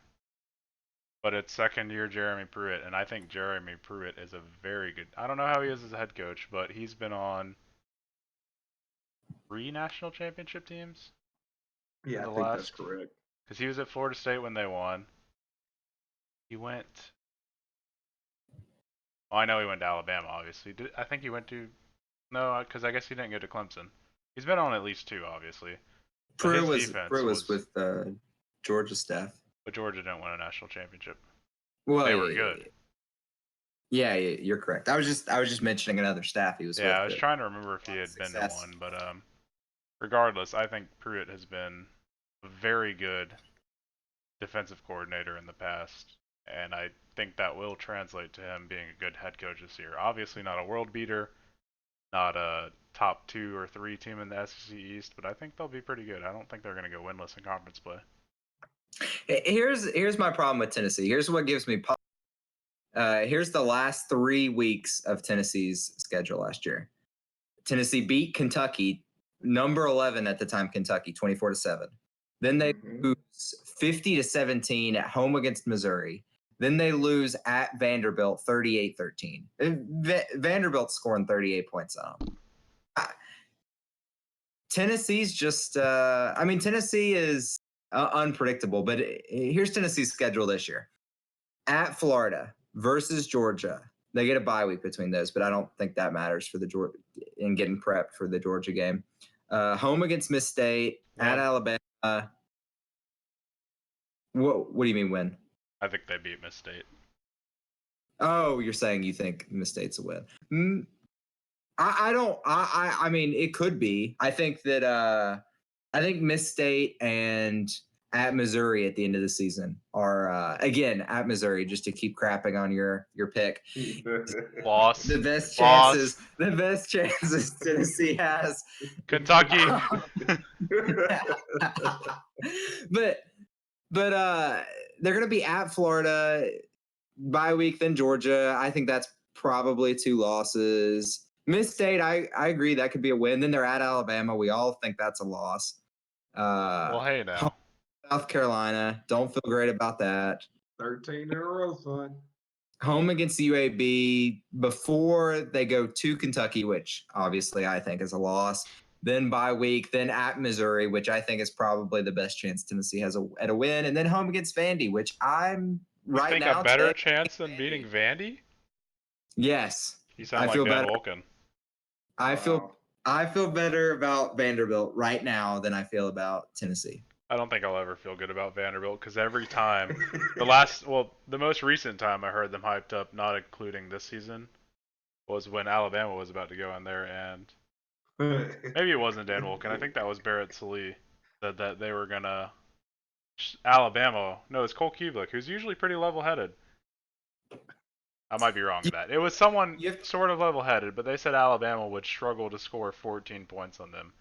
but it's second year Jeremy Pruitt, and I think Jeremy Pruitt is a very good. I don't know how he is as a head coach, but he's been on 3 national championship teams. Yeah, The I think that's last, correct. because he was at Florida State when they won. He went. Oh, I know he went to Alabama, obviously. I think he went to. No, because I guess he didn't go to Clemson. He's been on at least 2, obviously. But his defense Pruitt was was. with Georgia staff. But Georgia didn't win a national championship. Well, They were good. Yeah, you're correct. I was just mentioning another staff he was with. Yeah, I was trying to remember if he had been to one, but regardless, I think Pruitt has been a very good defensive coordinator in the past, and I think that will translate to him being a good head coach this year. Obviously, not a world beater, not a top 2 or 3 team in the SEC East, but I think they'll be pretty good. I don't think they're going to go winless in conference play. Here's my problem with Tennessee. Here's what gives me. Here's the last 3 weeks of Tennessee's schedule last year. Tennessee beat Kentucky, number 11 at the time, Kentucky, 24-7. Then they lose 50-17 at home against Missouri. Then they lose at Vanderbilt, 38-13. Vanderbilt's scoring 38 points on them. Tennessee's just, Tennessee is unpredictable, but here's Tennessee's schedule this year. At Florida versus Georgia. They get a bye week between those, but I don't think that matters for the Georgia in getting prepped for the Georgia game. Home against Miss State, at Alabama. What do you mean win? I think they beat Miss State. Oh, you're saying you think Miss State's a win? I don't. I mean, it could be. I think that. I think Miss State and at Missouri at the end of the season are again at Missouri, just to keep crapping on your pick. Loss. The best chances Tennessee has. Kentucky. but they're going to be at Florida, bye week, then Georgia. I think that's probably 2 losses. Miss State, I agree that could be a win. Then they're at Alabama. We all think that's a loss. Well, hey now. South Carolina, don't feel great about that. 13 in a row, son. Home against UAB before they go to Kentucky, which obviously I think is a loss. Then bye week, then at Missouri, which I think is probably the best chance Tennessee has at a win, and then home against Vandy, which I'm right think now a better saying chance than beating Vandy? Yes. You sound I like feel Dan better. Wolken. I feel better about Vanderbilt right now than I feel about Tennessee. I don't think I'll ever feel good about Vanderbilt because every time, the most recent time I heard them hyped up, not including this season, was when Alabama was about to go in there, and maybe it wasn't Dan Wolken. I think that was Barrett Salee said that they were gonna Alabama. No, it's Cole Kubelik, who's usually pretty level-headed. I might be wrong with that. It was someone sort of level-headed, but they said Alabama would struggle to score 14 points on them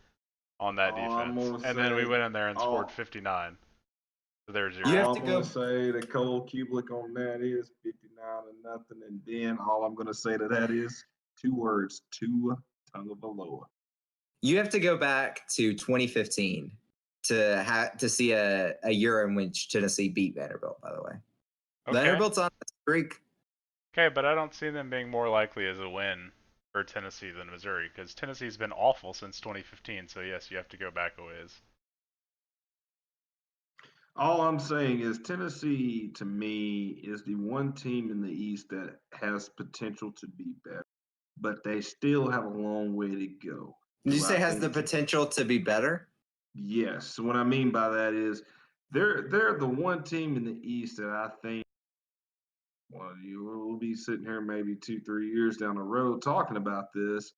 on that defense. And then we went in there and scored 59. So there's your. All I'm going to say to Cole Kubelik on that is 59-0. And then all I'm going to say to that is 2 words, Tua Tagovailoa. You have to go back to 2015 to see a year in which Tennessee beat Vanderbilt, by the way. Okay. Vanderbilt's on a streak. Okay, but I don't see them being more likely as a win for Tennessee than Missouri, because Tennessee's been awful since 2015, so yes, you have to go back a ways. All I'm saying is Tennessee, to me, is the one team in the East that has potential to be better, but they still have a long way to go. Did you say has the potential to be better? Yes. What I mean by that is they're the one team in the East that I think, well, you will be sitting here maybe 2-3 years down the road talking about this.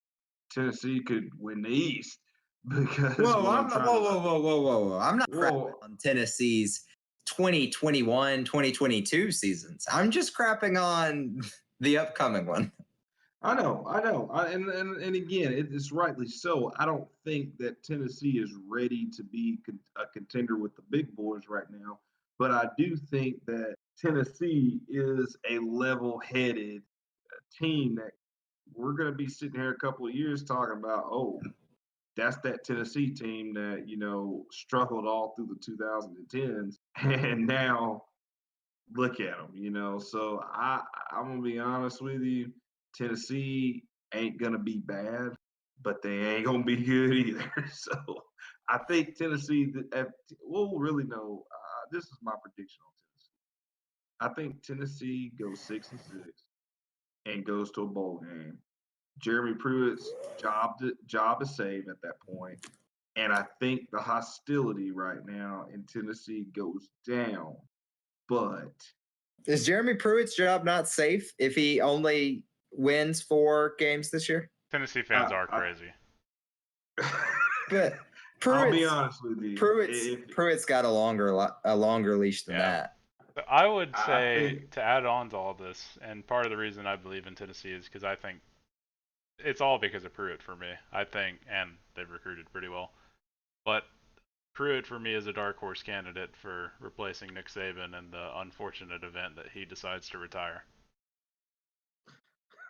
Tennessee could win the East because whoa. I'm not crapping on Tennessee's 2021, 2022 seasons. I'm just crapping on the upcoming one. I know. And again, it's rightly so. I don't think that Tennessee is ready to be a contender with the big boys right now, but I do think that Tennessee is a level-headed team that we're going to be sitting here a couple of years talking about, oh, that's that Tennessee team that, struggled all through the 2010s. And now look at them. So I'm going to be honest with you. Tennessee ain't going to be bad, but they ain't going to be good either. So I think Tennessee, we'll really know. This is my prediction on Tennessee. I think Tennessee goes 6-6 and goes to a bowl game. Jeremy Pruitt's job is saved at that point. And I think the hostility right now in Tennessee goes down. But is Jeremy Pruitt's job not safe if he only wins 4 games this year? Tennessee fans are crazy. But I'll be honest with you. Pruitt's got a longer leash than that. But I would say, to add on to all this, and part of the reason I believe in Tennessee is because I think it's all because of Pruitt for me. I think, and they've recruited pretty well, but Pruitt for me is a dark horse candidate for replacing Nick Saban in the unfortunate event that he decides to retire.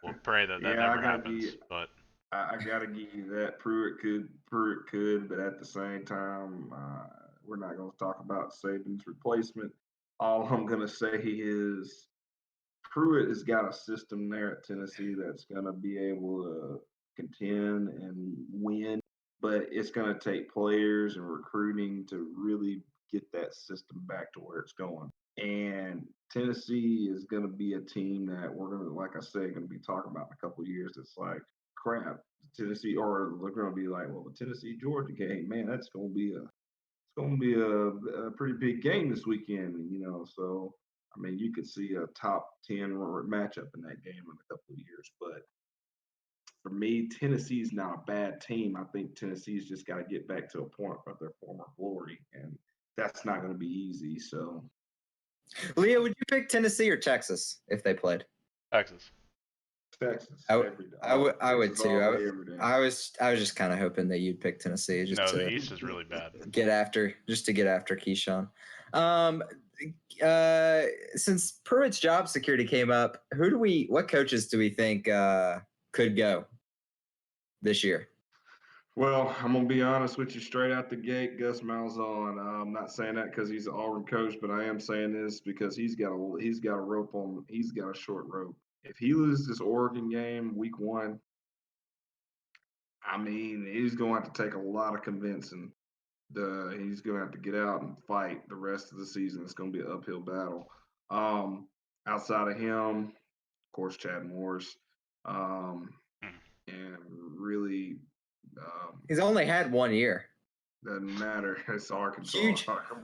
We'll pray that never happens. But I gotta give you that. Pruitt could, but at the same time, we're not going to talk about Saban's replacement. All I'm going to say is Pruitt has got a system there at Tennessee that's going to be able to contend and win, but it's going to take players and recruiting to really get that system back to where it's going. And Tennessee is going to be a team that we're going to, like I said, going to be talking about in a couple of years. It's like, crap, Tennessee, or they're going to be like, well, the Tennessee-Georgia game, man, that's going to be a pretty big game this weekend, so I mean, you could see a top 10 matchup in that game in a couple of years. But for me, Tennessee's not a bad team. I think Tennessee's just got to get back to a point of their former glory, and that's not going to be easy. So, Leah, would you pick Tennessee or Texas if they played? Texas. I would too. I was just kind of hoping that you'd pick Tennessee. The East is really bad. To get after Keshawn. Since Pruitt's job security came up, what coaches do we think could go this year? Well, I'm gonna be honest with you straight out the gate. Gus Malzahn. I'm not saying that because he's an Auburn coach, but I am saying this because he's got a short rope. If he loses this Oregon game week 1, I mean, he's going to have to take a lot of convincing. He's going to have to get out and fight the rest of the season. It's going to be an uphill battle. Outside of him, of course, Chad Morris, and really, he's only had 1 year. Doesn't matter. It's Arkansas.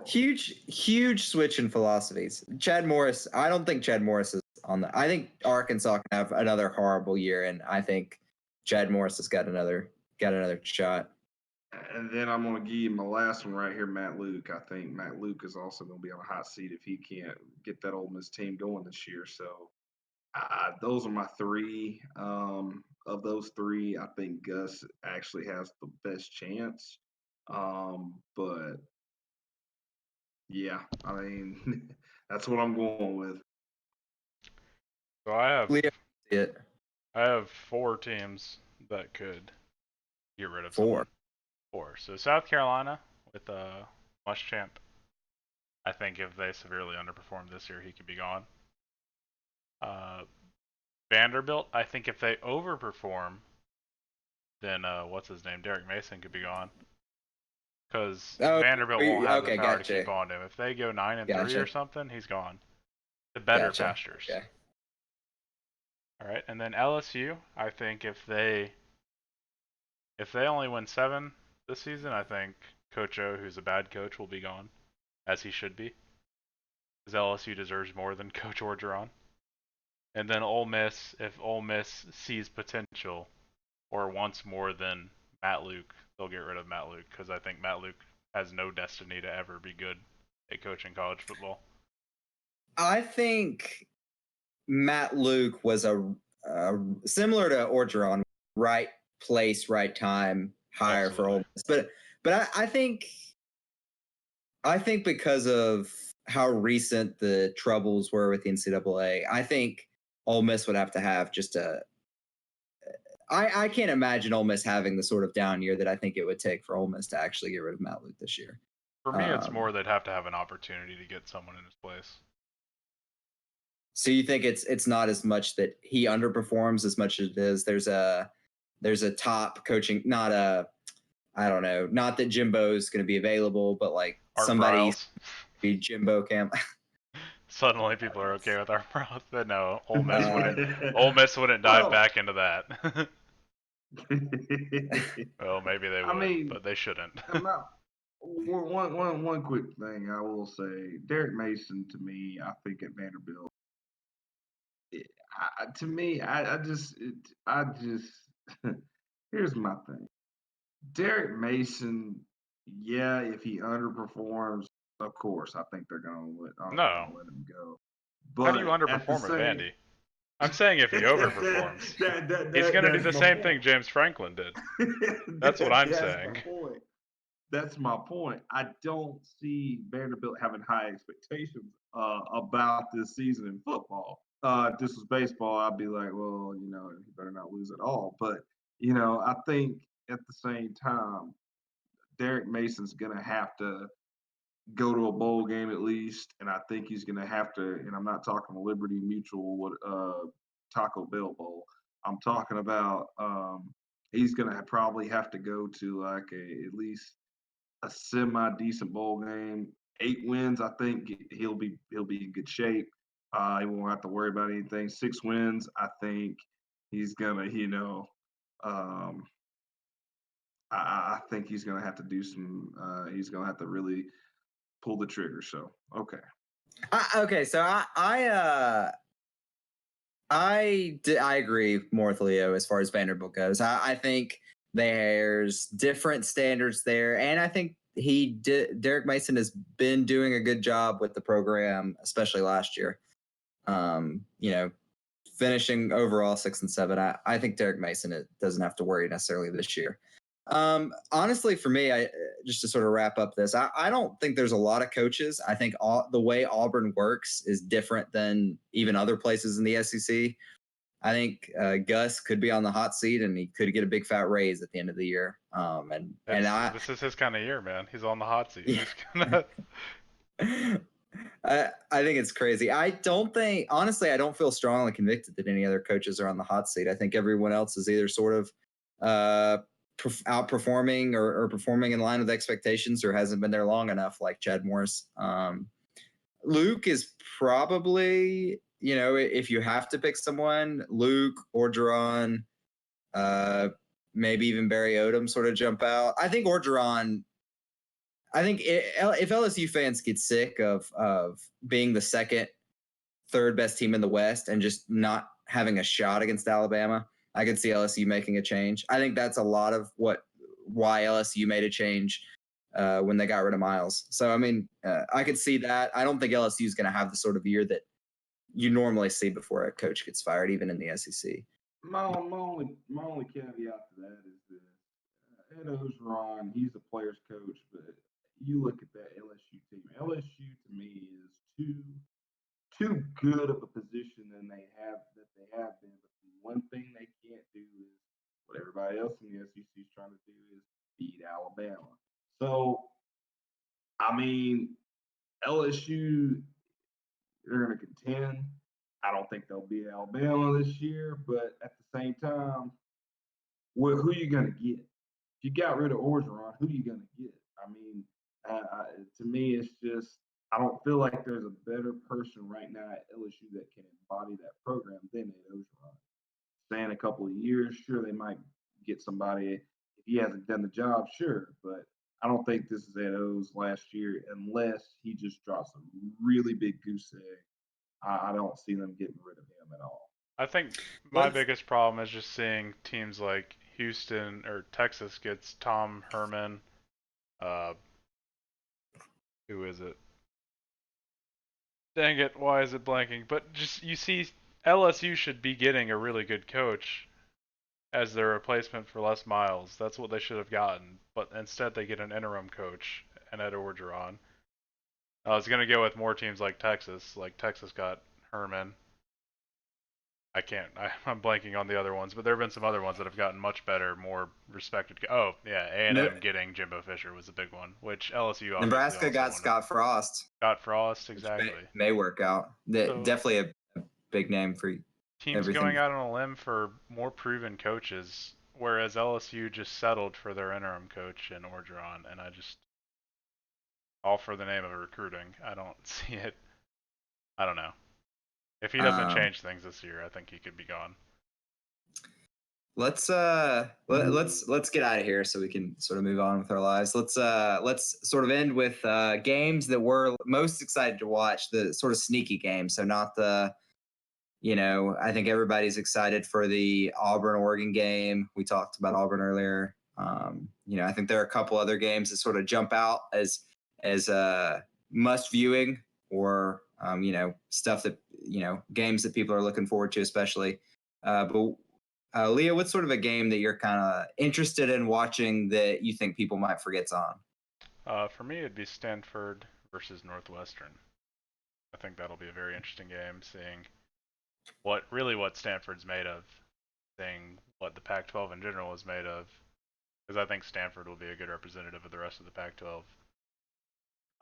Huge switch in philosophies. Chad Morris. I don't think Chad Morris is on that. I think Arkansas can have another horrible year, and I think Chad Morris has got another shot. And then I'm going to give you my last one right here, Matt Luke. I think Matt Luke is also going to be on a hot seat if he can't get that Ole Miss team going this year. So those are my 3. Of those 3, I think Gus actually has the best chance. But yeah, I mean, that's what I'm going with. So I have 4 teams that could get rid of 4. So South Carolina with Muschamp. I think if they severely underperform this year, he could be gone. Vanderbilt, I think if they overperform, then what's his name? Derek Mason could be gone. Because Vanderbilt won't have the power to keep on him. If they go 9-3 or something, he's gone. The better pastures. Okay. All right, and then LSU, I think if they only win 7 this season, I think Coach O, who's a bad coach, will be gone, as he should be. Because LSU deserves more than Coach Orgeron. And then Ole Miss, if Ole Miss sees potential or wants more than Matt Luke, they'll get rid of Matt Luke because I think Matt Luke has no destiny to ever be good at coaching college football. I think Matt Luke was a similar to Orgeron, right place, right time, hire for Ole Miss. But I think because of how recent the troubles were with the NCAA, I think Ole Miss would have to have just a. I can't imagine Ole Miss having the sort of down year that I think it would take for Ole Miss to actually get rid of Matt Luke this year. For me, it's more they'd have to have an opportunity to get someone in his place. So you think it's not as much that he underperforms as much as it is there's a top coaching, not that Jimbo's going to be available, but like Art somebody Briles. be Jimbo Camp. Suddenly people are okay with Art Briles. But no, Ole Miss wouldn't dive back into that. Well, maybe they would, but they shouldn't. One quick thing I will say: Derek Mason, to me, I think at Vanderbilt. I just here's my thing. Derek Mason, yeah, if he underperforms, of course, I think they're gonna let him go. But how do you underperform at Vandy? I'm saying if he overperforms, he's going to do the same thing James Franklin did. That's what I'm saying. That's my point. I don't see Vanderbilt having high expectations about this season in football. If this was baseball, I'd be like, well, you better not lose at all. But, I think at the same time, Derek Mason's going to have to go to a bowl game at least, and I think he's going to have to. And I'm not talking Liberty Mutual, Taco Bell Bowl. I'm talking about he's going to probably have to go to like at least a semi decent bowl game. 8 wins, I think he'll be in good shape. He won't have to worry about anything. 6 wins, I think he's gonna, I think he's gonna have to do some. He's gonna have to really pull the trigger. So okay. So I agree more with Leo as far as Vanderbilt goes. I think there's different standards there, and I think Derek Mason has been doing a good job with the program, especially last year. Finishing overall 6 and 7. I think Derek Mason doesn't have to worry necessarily this year. Honestly, for me, just to sort of wrap up this, I don't think there's a lot of coaches. I think the way Auburn works is different than even other places in the SEC. I think Gus could be on the hot seat and he could get a big fat raise at the end of the year. This is his kind of year, man. He's on the hot seat. Yeah. I think it's crazy. I don't feel strongly convicted that any other coaches are on the hot seat. I think everyone else is either sort of outperforming or performing in line with expectations or hasn't been there long enough, like Chad Morris. Luke is probably, if you have to pick someone, Luke, Orgeron, maybe even Barry Odom sort of jump out. I think Orgeron, if LSU fans get sick of being the third best team in the West and just not having a shot against Alabama, I could see LSU making a change. I think that's a lot of why LSU made a change when they got rid of Miles. So, I could see that. I don't think LSU is going to have the sort of year that you normally see before a coach gets fired, even in the SEC. My only caveat to that is that Ed Orgeron, he's a player's coach, but you look at that LSU team. LSU to me is too good of a position than they have been. But the one thing they can't do is what everybody else in the SEC is trying to do is beat Alabama. So, LSU, they're going to contend. I don't think they'll beat Alabama this year, but at the same time, who are you going to get? If you got rid of Orgeron, who are you going to get? To me, it's just I don't feel like there's a better person right now at LSU that can embody that program than Ed Orgeron. Saying a couple of years, sure, they might get somebody if he hasn't done the job, sure, but I don't think this is Ed O's last year unless he just drops a really big goose egg. I don't see them getting rid of him at all. I think my biggest problem is just seeing teams like Houston or Texas gets Tom Herman. Who is it? Dang it, why is it blanking? But just you see LSU should be getting a really good coach as their replacement for Les Miles. That's what they should have gotten. But instead they get an interim coach and Ed Orgeron. I was gonna go with more teams like Texas. Like Texas got Herman. I'm blanking on the other ones, but there have been some other ones that have gotten much better, more respected. Oh yeah, No, A&M getting Jimbo Fisher was a big one, which LSU obviously Nebraska also got wanted. Scott Frost, Got Frost, which may, exactly. may work out. So Definitely a big name for teams going everything. out on a limb for more proven coaches, whereas LSU just settled for their interim coach in Orgeron, and I just all for the name of recruiting. I don't see it. I don't know. If he doesn't Um, change things this year, I think he could be gone. let's get out of here so we can sort of move on with our lives. Let's sort of end with games that we're most excited to watch, the sort of sneaky games. So not the, I think everybody's excited for the Auburn-Oregon game. We talked about Auburn earlier. I think there are a couple other games that sort of jump out as must viewing, or stuff that games that people are looking forward to, especially. But Leah, what's sort of a game that you're kind of interested in watching that you think people might forget's on? For me, it'd be Stanford versus Northwestern. I think that'll be a very interesting game, seeing what Stanford's made of, seeing what the Pac-12 in general is made of, because I think Stanford will be a good representative of the rest of the Pac-12.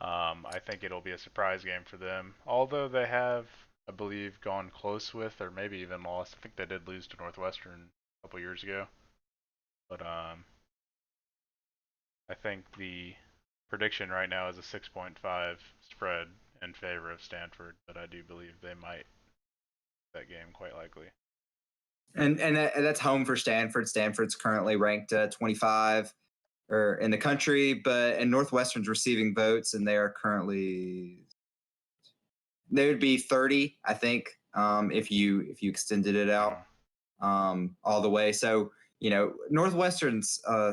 I think it'll be a surprise game for them, although they have, I believe, gone close with, or maybe even lost. I think they did lose to Northwestern a couple years ago, but I think the prediction right now is a 6.5 spread in favor of Stanford, but I do believe they might that game quite likely. And that's home for Stanford. Stanford's currently ranked 25 or in the country, and Northwestern's receiving votes, and they would be 30, I think, if you extended it out all the way. So Northwestern's a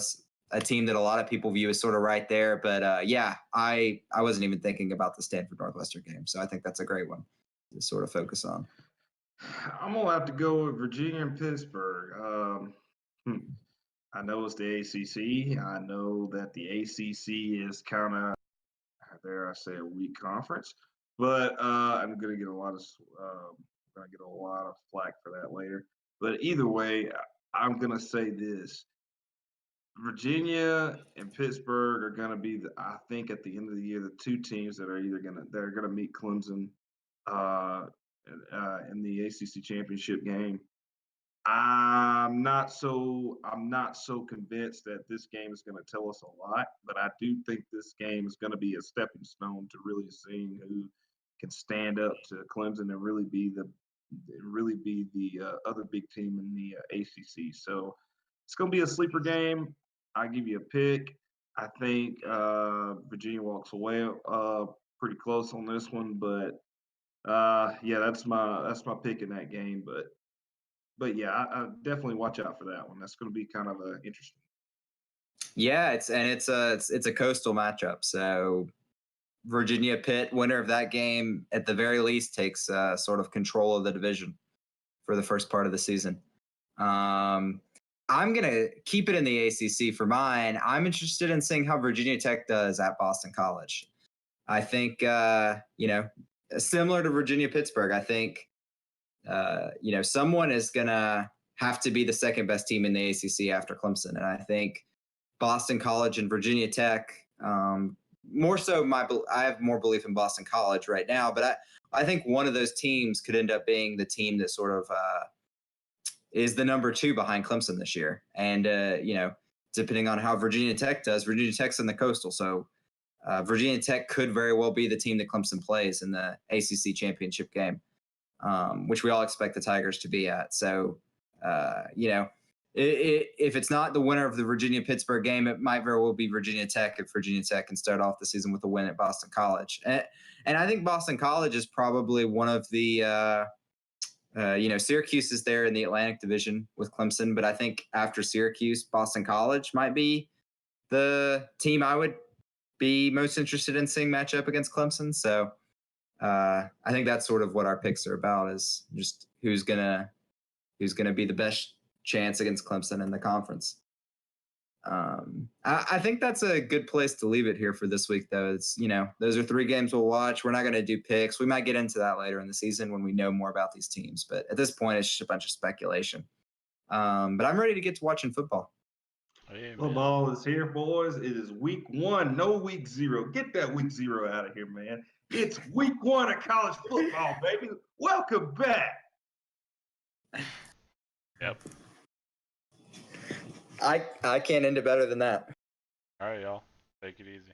team that a lot of people view as sort of right there, but I wasn't even thinking about the Stanford Northwestern game, so I think that's a great one to sort of focus on. I'm gonna have to go with Virginia and Pittsburgh. I know it's the ACC. I know that the ACC is kind of, dare I say, a weak conference, but I'm gonna get a lot of flack for that later. But either way, I'm gonna say this: Virginia and Pittsburgh are gonna be, I think, at the end of the year, the two teams that are gonna meet Clemson uh, in the ACC championship game. I'm not so convinced that this game is going to tell us a lot, but I do think this game is going to be a stepping stone to really seeing who can stand up to Clemson and really be the other big team in the ACC. So it's going to be a sleeper game. I give you a pick. I think Virginia walks away pretty close on this one, but yeah, that's my pick in that game. But yeah, I definitely watch out for that one. That's going to be kind of interesting. Yeah, it's a coastal matchup. So Virginia Pitt, winner of that game, at the very least, takes sort of control of the division for the first part of the season. I'm gonna keep it in the ACC for mine. I'm interested in seeing how Virginia Tech does at Boston College. I think similar to Virginia Pittsburgh. I think someone is gonna have to be the second best team in the ACC after Clemson, and I think Boston College and Virginia Tech. More so, I have more belief in Boston College right now, but I think one of those teams could end up being the team that sort of is the number 2 behind Clemson this year. And depending on how Virginia Tech does, Virginia Tech's in the Coastal, so Virginia Tech could very well be the team that Clemson plays in the ACC championship game, which we all expect the Tigers to be at. So, if it's not the winner of the Virginia-Pittsburgh game, it might very well be Virginia Tech if Virginia Tech can start off the season with a win at Boston College. And I think Boston College is probably one of the Syracuse is there in the Atlantic Division with Clemson, but I think after Syracuse, Boston College might be the team I would be most interested in seeing match up against Clemson. So I think that's sort of what our picks are about, is just who's gonna be the best chance against Clemson in the conference. I think that's a good place to leave it here for this week, though. It's, those are 3 games we'll watch. We're not going to do picks. We might get into that later in the season when we know more about these teams. But at this point, it's just a bunch of speculation. But I'm ready to get to watching football. Football is here, boys. It is week 1, no week 0. Get that week 0 out of here, man. It's week 1 of college football, baby. Welcome back. Yep. I can't end it better than that. All right, y'all. Take it easy.